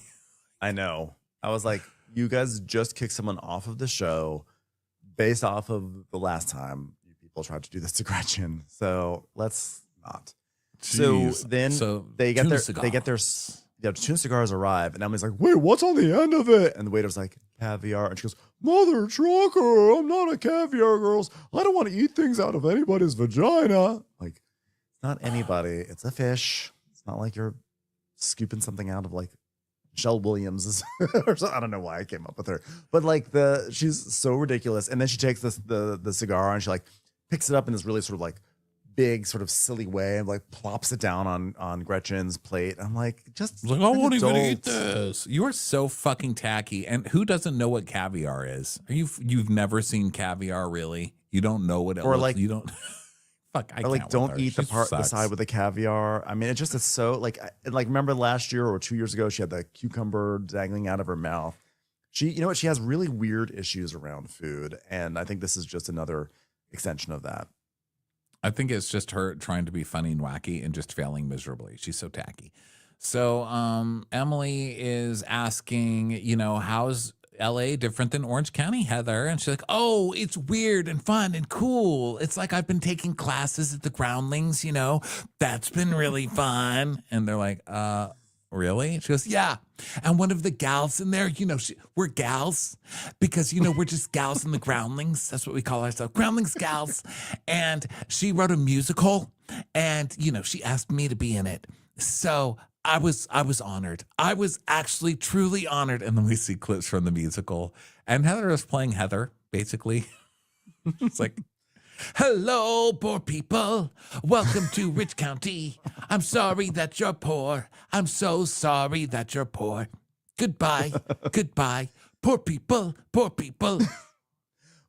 I know. I was like, you guys just kicked someone off of the show based off of the last time you people tried to do this to Gretchen. So let's not. Jeez. So then they get their tuna cigars arrive, and Emily's like, wait, what's on the end of it? And the waiter's like, caviar. And she goes, Mother trucker, I'm not a caviar girl. I don't want to eat things out of anybody's vagina. Like, it's not anybody. It's a fish. It's not like you're scooping something out of like Michelle Williams or something. I don't know why I came up with her, but like she's so ridiculous. And then she takes the cigar and she like picks it up in this really sort of like big sort of silly way and like plops it down on Gretchen's plate. I'm like, just like, I won't even eat this. You are so fucking tacky. And who doesn't know what caviar is? You've never seen caviar, really? You don't know what it or looks, like you don't. Fuck, I or like can't don't with her. eat the side with the caviar. I mean, it's so like remember last year or 2 years ago, she had the cucumber dangling out of her mouth. She has really weird issues around food, and I think this is just another extension of that. I think it's just her trying to be funny and wacky and just failing miserably. She's so tacky. So Emily is asking, how's LA different than Orange County, Heather? And she's like, oh, it's weird and fun and cool. It's like I've been taking classes at the Groundlings, that's been really fun. And they're like, really? She goes, yeah. And one of the gals in there, we're gals because, we're just gals in the Groundlings. That's what we call ourselves, Groundlings gals. And she wrote a musical and, she asked me to be in it. So I was honored. I was actually truly honored. And then we see clips from the musical. And Heather is playing Heather, basically. It's like, hello, poor people. Welcome to Rich County. I'm sorry that you're poor. I'm so sorry that you're poor. Goodbye. Goodbye. Poor people. Poor people.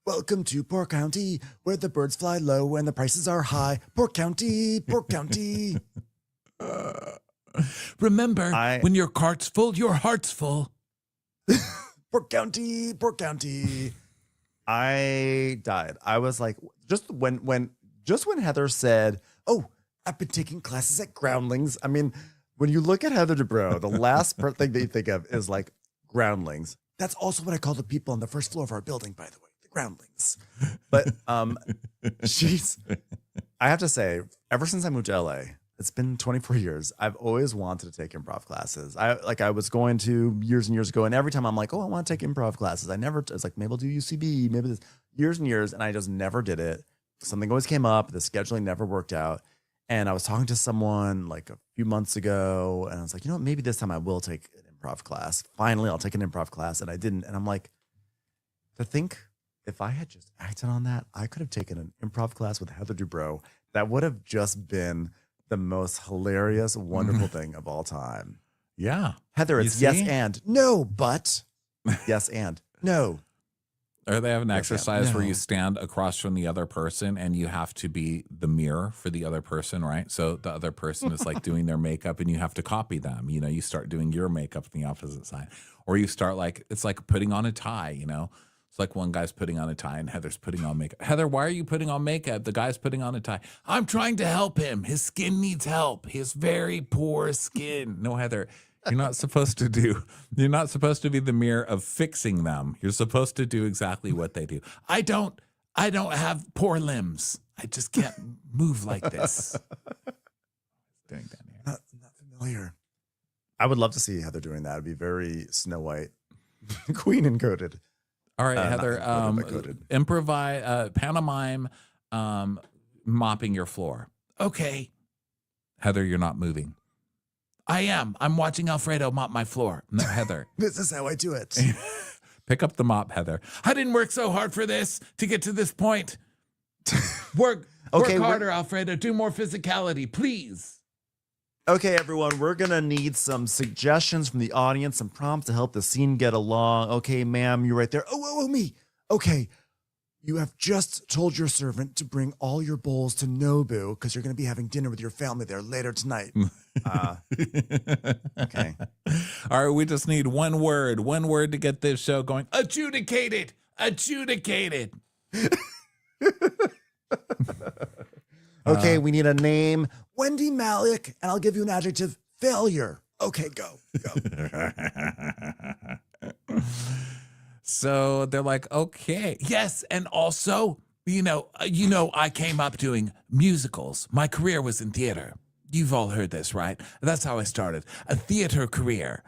Welcome to Poor County, where the birds fly low and the prices are high. Poor County. Poor County. Remember, when your cart's full, your heart's full. Poor County. Poor County. I died. I was like, just when Heather said, oh, I've been taking classes at Groundlings. I mean, when you look at Heather Dubrow, the last thing that you think of is like Groundlings. That's also what I call the people on the first floor of our building, by the way, the Groundlings. But I have to say, ever since I moved to LA, it's been 24 years. I've always wanted to take improv classes. I was going to years and years ago, and every time I'm like, oh, I want to take improv classes. I was like, maybe I'll do UCB, maybe this, years and years, and I just never did it. Something always came up. The scheduling never worked out. And I was talking to someone like a few months ago, and I was like, maybe this time I will take an improv class. Finally, I'll take an improv class, and I didn't. And I'm like, to think if I had just acted on that, I could have taken an improv class with Heather Dubrow. That would have just been the most hilarious, wonderful thing of all time. Yeah. Heather, it's yes and no, but yes and no. Or they have an exercise where No. you stand across from the other person and you have to be the mirror for the other person, right? So the other person is like doing their makeup and you have to copy them. You know, you start doing your makeup on the opposite side. Or you start like, it's like putting on a tie, you know? It's like one guy's putting on a tie and Heather's putting on makeup. Heather, why are you putting on makeup? The guy's putting on a tie. I'm trying to help him. His skin needs help. He has very poor skin. No, Heather. You're not supposed to be the mirror of fixing them. You're supposed to do exactly what they do. I don't have poor limbs. I just can't move like this. Doing that here. Not familiar. I would love to see Heather doing that. It'd be very Snow White, Queen encoded. All right, not Heather, encoded, but coded. improvise, pantomime, mopping your floor. Okay. Heather, you're not moving. I am. I'm watching Alfredo mop my floor. No, Heather. This is how I do it. Pick up the mop, Heather. I didn't work so hard for this to get to this point. Work harder, Alfredo. Do more physicality, please. Okay, everyone, we're going to need some suggestions from the audience, some prompts to help the scene get along. Okay, ma'am, you're right there. Oh, me. Okay, you have just told your servant to bring all your bowls to Nobu because you're going to be having dinner with your family there later tonight. Okay. All right, we just need one word to get this show going. Adjudicated. Okay, we need a name. Wendy Malick, and I'll give you an adjective. Failure. Okay, go. So they're like, okay, yes, and also, you know, I came up doing musicals. My career was in theater. You've all heard this, right? That's how I started a theater career.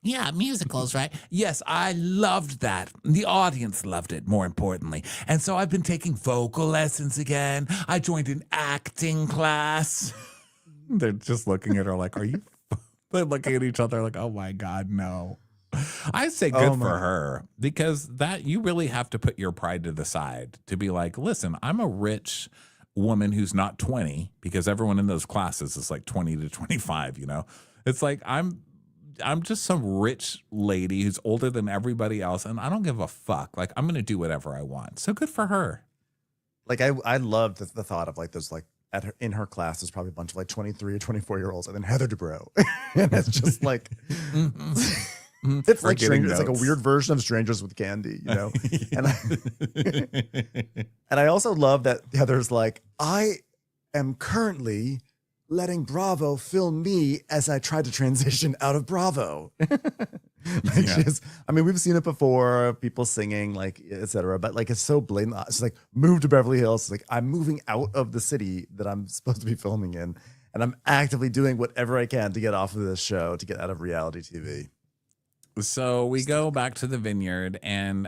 Yeah, musicals, right? Yes, I loved that. The audience loved it, more importantly. And so I've been taking vocal lessons again. I joined an acting class. They're just looking at her like, are you? They're looking at each other like, oh my God, no. I say good for her because that you really have to put your pride to the side to be like, listen, I'm a rich woman who's not 20 because everyone in those classes is like 20 to 25, you know? It's like I'm just some rich lady who's older than everybody else, and I don't give a fuck. Like, I'm going to do whatever I want. So good for her. Like, I loved the thought of like, there's like, in her class, there's probably a bunch of like 23 or 24-year-olds, and then Heather Dubrow. And it's just like, it's like strangers. It's like a weird version of Strangers with Candy, you know? And I also love that Heather's like, I am currently letting Bravo film me as I try to transition out of Bravo. I mean, we've seen it before, people singing, like, etc. But like, it's so blatant. It's like, move to Beverly Hills. It's like, I'm moving out of the city that I'm supposed to be filming in. And I'm actively doing whatever I can to get off of this show, to get out of reality TV. So we go back to the vineyard, and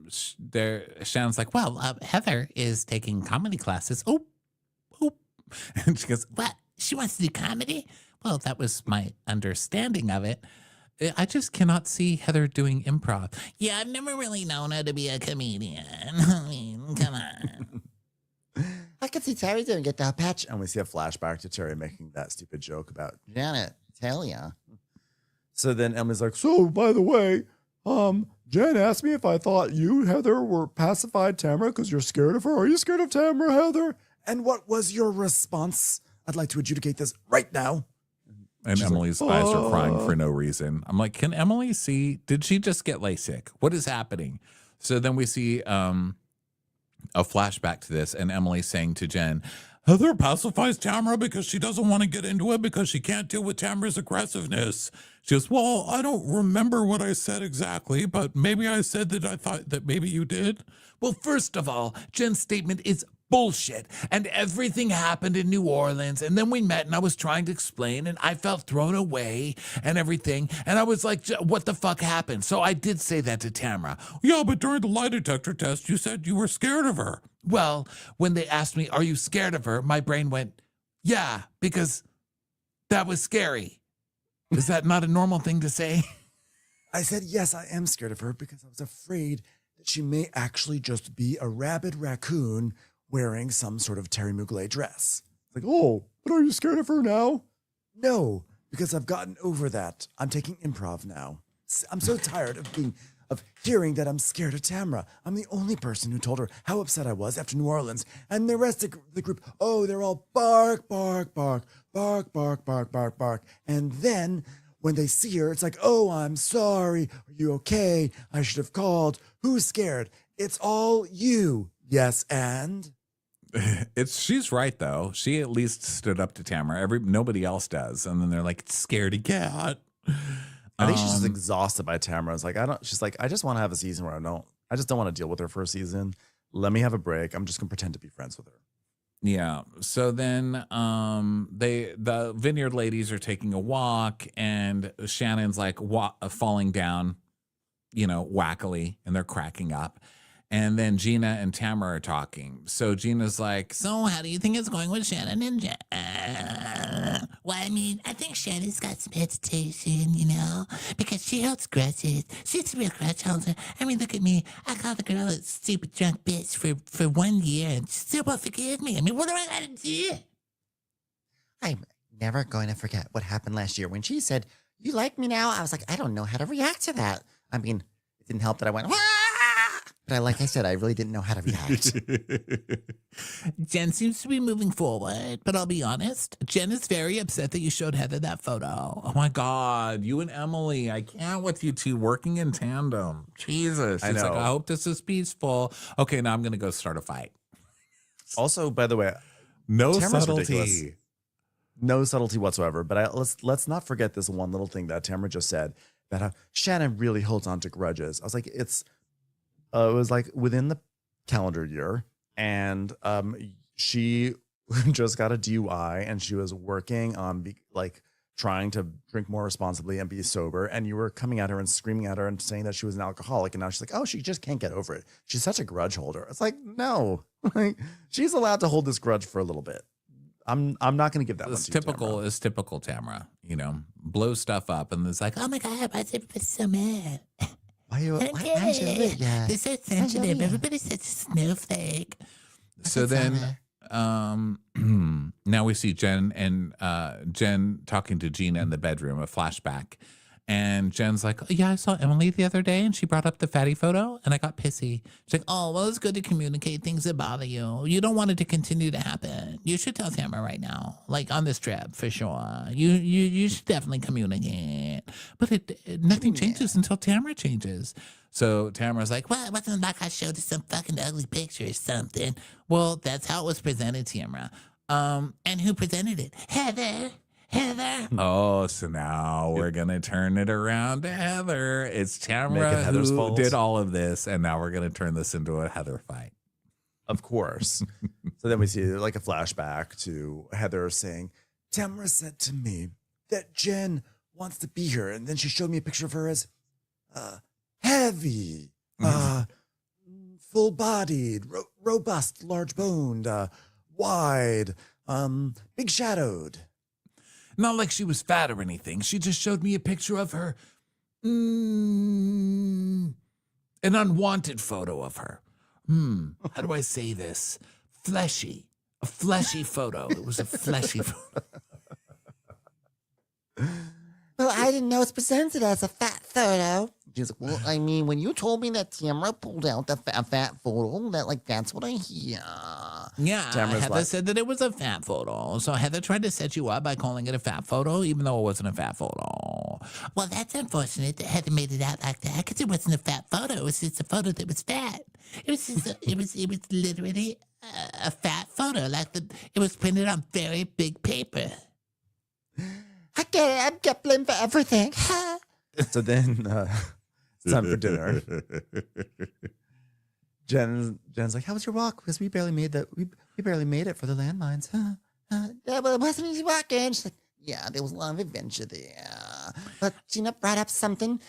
Shannon's like, Well, Heather is taking comedy classes. Oh, and she goes, what? She wants to do comedy? Well, that was my understanding of it. I just cannot see Heather doing improv. Yeah, I've never really known her to be a comedian. I mean, come on. I could see Terry doing it that patch. And we see a flashback to Terry making that stupid joke about Janet, tell ya. So then Emily's like, So, by the way, Jen asked me if I thought you, Heather, were pacified Tamara because you're scared of her. Are you scared of Tamara, Heather? and what was your response? I'd like to adjudicate this right now. And She's Emily's eyes are crying for no reason. I'm like, can Emily see? Did she just get LASIK? What is happening? So then we see a flashback to this, and Emily saying to Jen, Heather pacifies Tamara because she doesn't want to get into it because she can't deal with Tamara's aggressiveness. She goes, well, I don't remember what I said exactly, but maybe I said that I thought that maybe you did. Well, first of all, Jen's statement is bullshit, and everything happened in New Orleans, and then we met, and I was trying to explain, and I felt thrown away and everything, and I was like, what the fuck happened? So I did say that to Tamara. Yeah, but during the lie detector test, you said you were scared of her. Well, when they asked me, are you scared of her? My brain went, yeah, because that was scary. Is that not a normal thing to say? I said, yes, I am scared of her because I was afraid that she may actually just be a rabid raccoon wearing some sort of Terry Mugler dress. Like, oh, but are you scared of her now? No, because I've gotten over that. I'm taking improv now. I'm so tired of hearing that I'm scared of Tamra. I'm the only person who told her how upset I was after New Orleans. And the rest of the group, oh, they're all bark, bark, bark, bark, bark, bark, bark, bark. And then when they see her, it's like, oh, I'm sorry. Are you okay? I should have called. Who's scared? It's all you. Yes, and? She's right though. She at least stood up to Tamara. Nobody else does. And then they're like, scaredy cat. I think she's just exhausted by Tamara. It's like, she's like, I just want to have a season where I just don't want to deal with her for a season. Let me have a break. I'm just gonna pretend to be friends with her. Yeah. So then the vineyard ladies are taking a walk and Shannon's like falling down, wackily, and they're cracking up. And then Gina and Tamara are talking. So Gina's like, So how do you think it's going with Shannon and Jen? Well, I mean, I think Shannon's got some hesitation, because she holds grudges. She's a real grudge holder. I mean, look at me. I called the girl a stupid drunk bitch for 1 year and she still won't forgive me. I mean, what do I gotta do? I'm never going to forget what happened last year when she said, "You like me now?" I was like, I don't know how to react to that. I mean, it didn't help that I went, "Wah!" But like I said, I really didn't know how to react. Jen seems to be moving forward, but I'll be honest, Jen is very upset that you showed Heather that photo. oh my God, you and Emily, I can't with you two working in tandem. Jesus. She's like, know. I hope this is peaceful. Okay, now I'm going to go start a fight. Also, by the way, No Tamara's subtlety. ridiculous. No subtlety whatsoever. But let's not forget this one little thing that Tamara just said, that Shannon really holds on to grudges. I was like, it was like within the calendar year, and she just got a DUI, and she was working on trying to drink more responsibly and be sober. And you were coming at her and screaming at her and saying that she was an alcoholic, and now she's like, oh, she just can't get over it. She's such a grudge holder. It's like, no, like she's allowed to hold this grudge for a little bit. I'm not going to give that one It's to you, typical. Tamara. It's typical Tamara. Blow stuff up, and it's like, Oh my God, why is everybody so mad? Why you? I don't Why get aren't you it. lit yet? They're so sensitive. yeah. Everybody's such a snowflake. So then, now we see Jen and Jen talking to Gina in the bedroom, a flashback. And Jen's like, yeah, I saw Emily the other day and she brought up the fatty photo and I got pissy. She's like, oh, well, it's good to communicate things that bother you. You don't want it to continue to happen. You should tell Tamara right now, like on this trip for sure. You should definitely communicate. But nothing changes until Tamara changes. So Tamara's like, well, it wasn't like I showed you some fucking ugly picture or something. Well, that's how it was presented, Tamara. And who presented it? Heather. oh, so now we're going to turn it around to Heather. It's Tamara Heather's who fault. did all of this. And now we're going to turn this into a Heather fight. Of course. So then we see like a flashback to Heather saying, Tamara said to me that Jen wants to be here. And then she showed me a picture of her as heavy, full-bodied, robust, large-boned, wide, big shadowed. Not like she was fat or anything. She just showed me a picture of her. An unwanted photo of her. How do I say this? Fleshy. A fleshy photo. It was a fleshy photo. Well, I didn't know it's presented as a fat photo. She's like, well, I mean, when you told me that Tamara pulled out the fat photo, that's what I hear. Yeah, Tamara's Heather like- said that it was a fat photo. So Heather tried to set you up by calling it a fat photo, even though it wasn't a fat photo. Well, that's unfortunate that Heather made it out like that, because it wasn't a fat photo. It was just a photo that was fat. It was just it was literally a fat photo, it was printed on very big paper. I get it. I'm get blamed for everything. So then it's time for dinner. Jen's like, how was your walk? Because we barely made that. We barely made it for the landmines. Yeah, well, it wasn't easy walking. She's like, yeah, there was a lot of adventure there. But Gina brought up something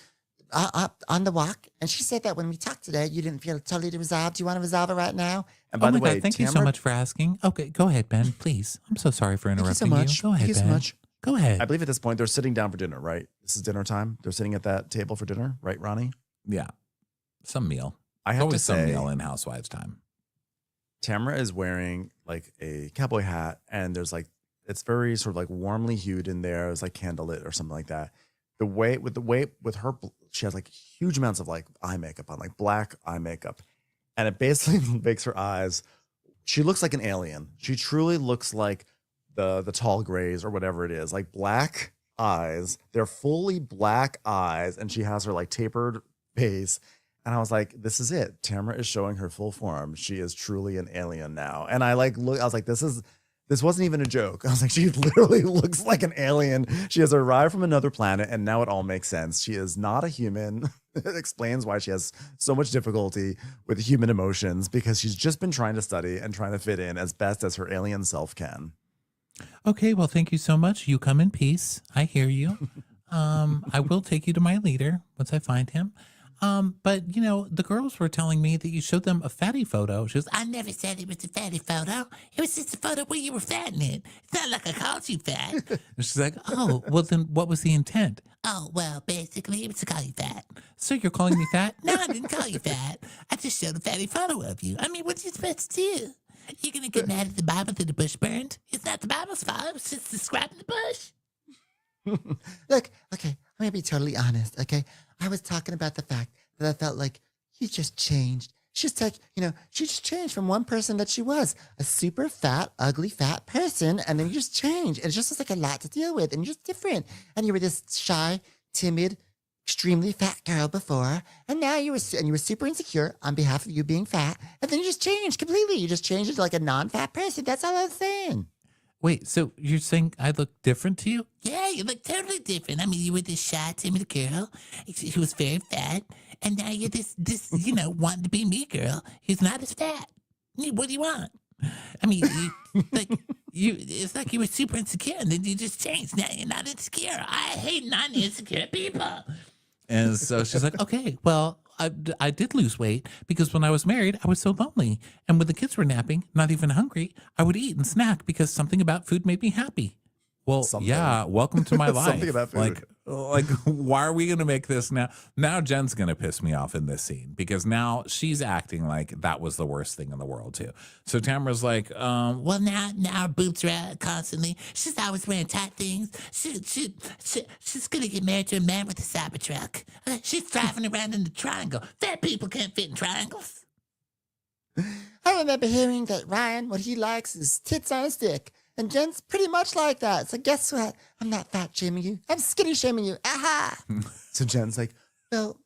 up on the walk, and she said that when we talked today, you didn't feel totally resolved. Do you want to resolve it right now? And by Oh the my way, God, thank you so Tamara- much for asking. Okay, go ahead, Ben, please. I'm so sorry for Thank you so interrupting much. Go ahead, Thank you so Ben. much. Go ahead. I believe at this point they're sitting down for dinner, right? This is dinner time. They're sitting at that table for dinner, right, Ronnie? Yeah. Some meal. I have to Always some say, meal in Housewives time. Tamara is wearing like a cowboy hat, and there's like it's very sort of like warmly hued in there. It's like candlelit or something like that. With her she has like huge amounts of like eye makeup on, like black eye makeup. And it basically makes her eyes, she looks like an alien. She truly looks like the tall grays or whatever it is, like black eyes. They're fully black eyes. And she has her like tapered face. And I was like, this is it. Tamara is showing her full form. She is truly an alien now. And I was like, this wasn't even a joke. I was like, she literally looks like an alien. She has arrived from another planet, and now it all makes sense. She is not a human. It explains why she has so much difficulty with human emotions, because she's just been trying to study and trying to fit in as best as her alien self can. Okay, well, thank you so much. You come in peace. I hear you. I will take you to my leader once I find him. But the girls were telling me that you showed them a fatty photo. She goes, I never said it was a fatty photo. It was just a photo where you were fat in it. It's not like I called you fat. and she's like, oh, well, then what was the intent? Oh, well, basically, it was to call you fat. So you're calling me fat? No, I didn't call you fat. I just showed a fatty photo of you. I mean, what are you supposed to do? You're going to get mad at the Bible that the bush burned? It's not the Bible's fault. It was just describing the bush. Look, okay, I'm gonna be totally honest, okay? I was talking about the fact that I felt like you just changed. She's like, she just changed from one person that she was, a super fat, ugly, fat person, and then you just changed. And it just was like a lot to deal with, and you're just different. And you were this shy, timid, extremely fat girl before, and now you were super insecure on behalf of you being fat, and then you just changed completely. You just changed into like a non-fat person. That's all I was saying. Wait, so you're saying I look different to you? Yeah, you look totally different. I mean, you were this shy, timid girl who was very fat, and now you're this wanting to be me girl who's not as fat. What do you want? I mean, it's like you were super insecure, and then you just changed. Now you're not insecure. I hate non-insecure people. And so she's like, okay, well, I did lose weight because when I was married, I was so lonely. And when the kids were napping, not even hungry, I would eat and snack because something about food made me happy. Well, yeah, welcome to my life. Something about food. Like, why are we going to make this now? Now Jen's going to piss me off in this scene because now she's acting like that was the worst thing in the world too. So Tamara's like, well, now her boobs are out constantly. She's always wearing tight things. She's going to get married to a man with a Cybertruck. She's driving around in the triangle. Fat people can't fit in triangles. I remember hearing that Ryan, what he likes is tits on a stick. And Jen's pretty much like that. So guess what? I'm not fat shaming you. I'm skinny shaming you. Aha! So Jen's like, Well,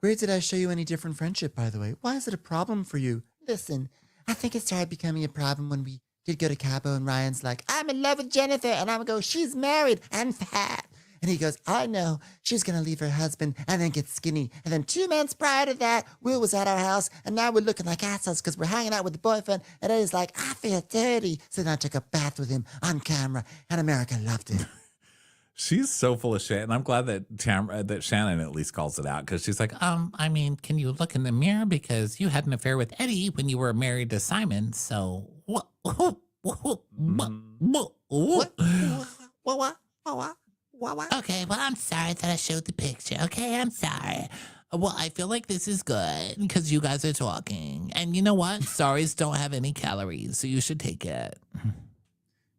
where did I show you any different friendship, by the way? Why is it a problem for you? Listen, I think it started becoming a problem when we did go to Cabo and Ryan's like, I'm in love with Jennifer. And I'm go, she's married and fat. And he goes, I know. She's going to leave her husband and then get skinny. And then 2 months prior to that, Will was at our house. And now we're looking like assholes because we're hanging out with the boyfriend. And Eddie's like, I feel dirty. So then I took a bath with him on camera. And America loved it. she's so full of shit. And I'm glad that Shannon at least calls it out because she's like, I mean, can you look in the mirror? Because you had an affair with Eddie when you were married to Simon. So what? Okay, well, I'm sorry that I showed the picture. Okay, I'm sorry. Well, I feel like this is good because you guys are talking. And you know what? Sorries don't have any calories, so you should take it.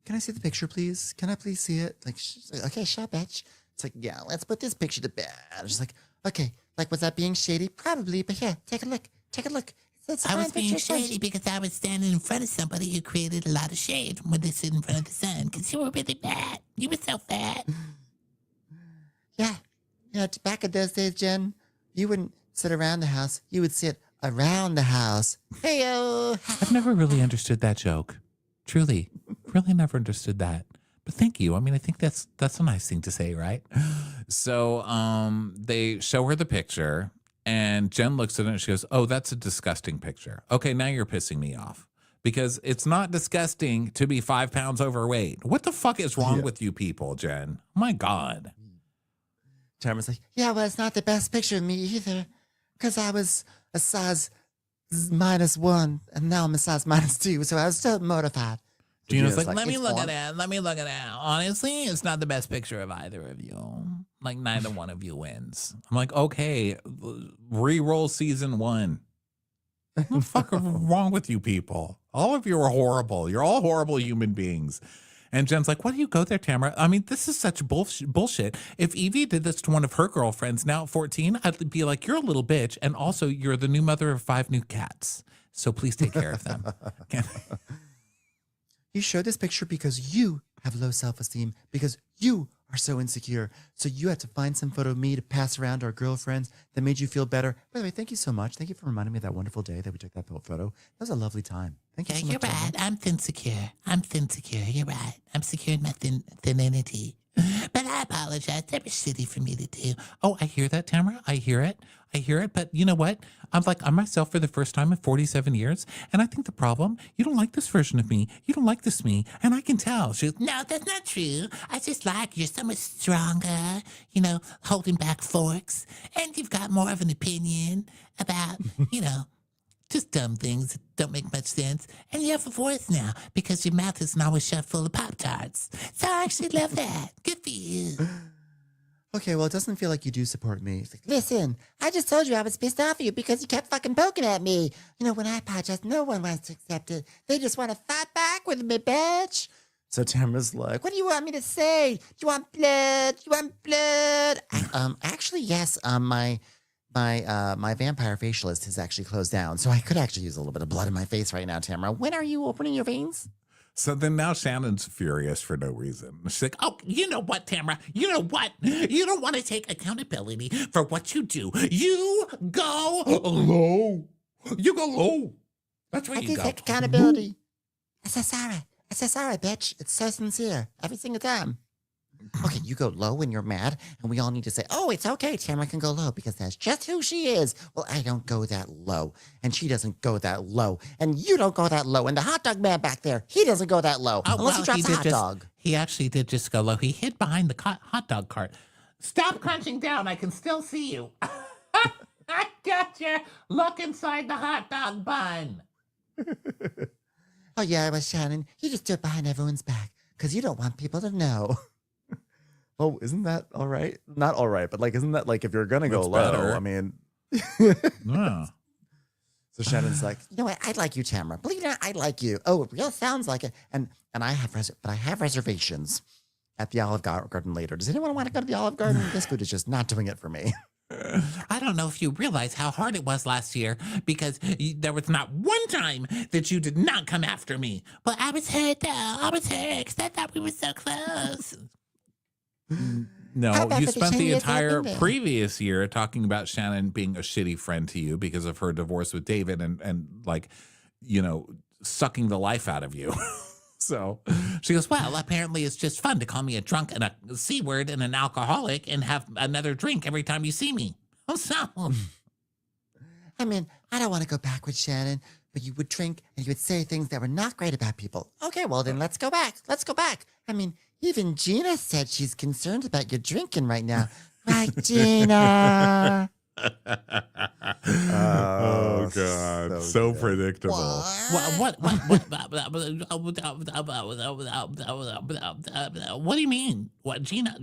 Can I see the picture, please? Can I please see it? Like, okay, sure, bitch. It's like, yeah, let's put this picture to bed. She's like, okay, like, was that being shady? Probably, but here, take a look. Take a look. I was being shady because I was standing in front of somebody who created a lot of shade when they sit in front of the sun because you were really bad. You were so fat. Yeah. Back in those days, Jen, you wouldn't sit around the house. You would sit around the house. Hey-o. I've never really understood that joke. Truly, really never understood that. But thank you. I mean, I think that's a nice thing to say, right? So they show her the picture, and Jen looks at it and she goes, oh, that's a disgusting picture. Okay, now you're pissing me off. Because it's not disgusting to be 5 pounds overweight. What the fuck is wrong with you people, Jen? Oh my God. Tamara's like, Yeah, well, it's not the best picture of me either. Because I was a size -1, and now I'm a size -2, so I was so mortified. Gina's like, Let me it's look on. at it. Let me look at it. Honestly, it's not the best picture of either of you. Like, neither one of you wins. I'm like, okay, re-roll season 1. What the fuck is wrong with you people? All of you are horrible. You're all horrible human beings. And Jen's like, why do you go there, Tamara? I mean, this is such bullshit. If Evie did this to one of her girlfriends now at 14, I'd be like, you're a little bitch. And also, you're the new mother of 5 new cats. So please take care of them. You showed this picture because you have low self-esteem, because you are so insecure. So you had to find some photo of me to pass around to our girlfriends that made you feel better. By the way, thank you so much. Thank you for reminding me of that wonderful day that we took that photo. That was a lovely time. Thank you so much. You're right. I'm thin secure. You're right. I'm secure in my thinity. But I apologize. That was shitty for me to do. Oh, I hear that, Tamara. I hear it. But you know what? I'm myself for the first time in 47 years. And I think the problem, you don't like this version of me. You don't like this me. And I can tell. No, that's not true. I just like you're so much stronger, holding back forks. And you've got more of an opinion about, just dumb things that don't make much sense. And you have a voice now because your mouth isn't always shut full of Pop-Tarts. So I actually love that. Good for you. Okay, well, it doesn't feel like you do support me. It's like, Listen, I just told you I was pissed off at you because you kept fucking poking at me. When I apologize, no one wants to accept it. They just want to fight back with me, bitch. So Tamara's like, What do you want me to say? Do you want blood? You want blood? actually, yes. My vampire facialist has actually closed down, so I could actually use a little bit of blood in my face right now, Tamara. When are you opening your veins? So then now Shannon's furious for no reason. She's like, Oh, you know what, Tamara? You know what? You don't want to take accountability for what you do. You go low. You go low. That's where I you do go. take accountability. I'm so sorry. I'm so sorry, bitch. It's so sincere. Every single time. Okay, you go low when you're mad, and we all need to say, oh, it's okay, Tamara can go low, because that's just who she is. Well, I don't go that low, and she doesn't go that low, and you don't go that low, and the hot dog man back there, he doesn't go that low, unless he drops a hot dog. He actually did just go low. He hid behind the hot dog cart. Stop crunching down. I can still see you. I gotcha. Look inside the hot dog bun. Oh, yeah, it was Shannon. You just do it behind everyone's back, because you don't want people to know. oh, isn't that all right? Not all right, but isn't that if you're going to go That's low, better. I mean. yeah. So Shannon's like, You know what? I like you, Tamara. Believe it or not, I like you. Oh, it real sounds like it. And I have reservations at the Olive Garden later. Does anyone want to go to the Olive Garden? This food is just not doing it for me. I don't know if you realize how hard it was last year because there was not one time that you did not come after me. But I was hurt, though. I was hurt because I thought we were so close. How No, about you for the spent the shittiest entire thing there? previous year talking about Shannon being a shitty friend to you because of her divorce with David and sucking the life out of you. So She goes, well, apparently it's just fun to call me a drunk and a C word and an alcoholic and have another drink every time you see me. Oh, so. I mean, I don't want to go backwards, Shannon, but you would drink and you would say things that were not great about people. Okay, well, then let's go back. Let's go back. I mean, even Gina said she's concerned about your drinking right now. Right, Gina? oh God, so predictable. What do you mean? What, Gina?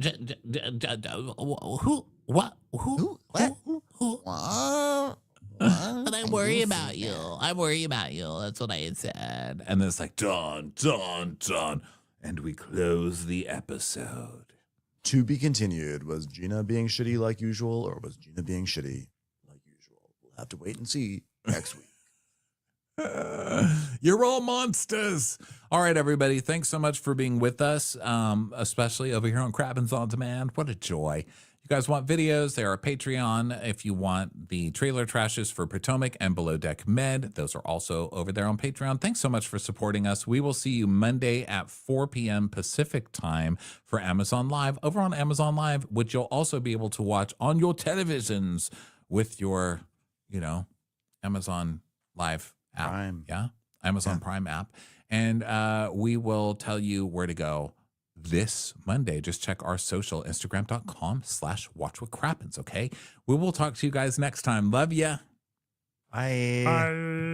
Who? What? Who? But I worry about you. I worry about you. That's what I had said. And then it's like dun dun dun, and we close the episode. to be continued. Was Gina being shitty like usual, or was Gina being shitty like usual? We'll have to wait and see next week. You're all monsters. All right, everybody. Thanks so much for being with us, especially over here on Crabbins On Demand. What a joy. You guys want videos? They are a Patreon. If you want the trailer trashes for Potomac and Below Deck Med, those are also over there on Patreon. Thanks so much for supporting us. We will see you Monday at 4 p.m. Pacific time for Amazon Live over on Amazon Live, which you'll also be able to watch on your televisions with your, Amazon Live app. Prime. Yeah. Amazon Prime app. And we will tell you where to go this Monday. Just check our social, Instagram.com/watchwithcrappens. Okay. We will talk to you guys next time. Love ya. Bye. Bye.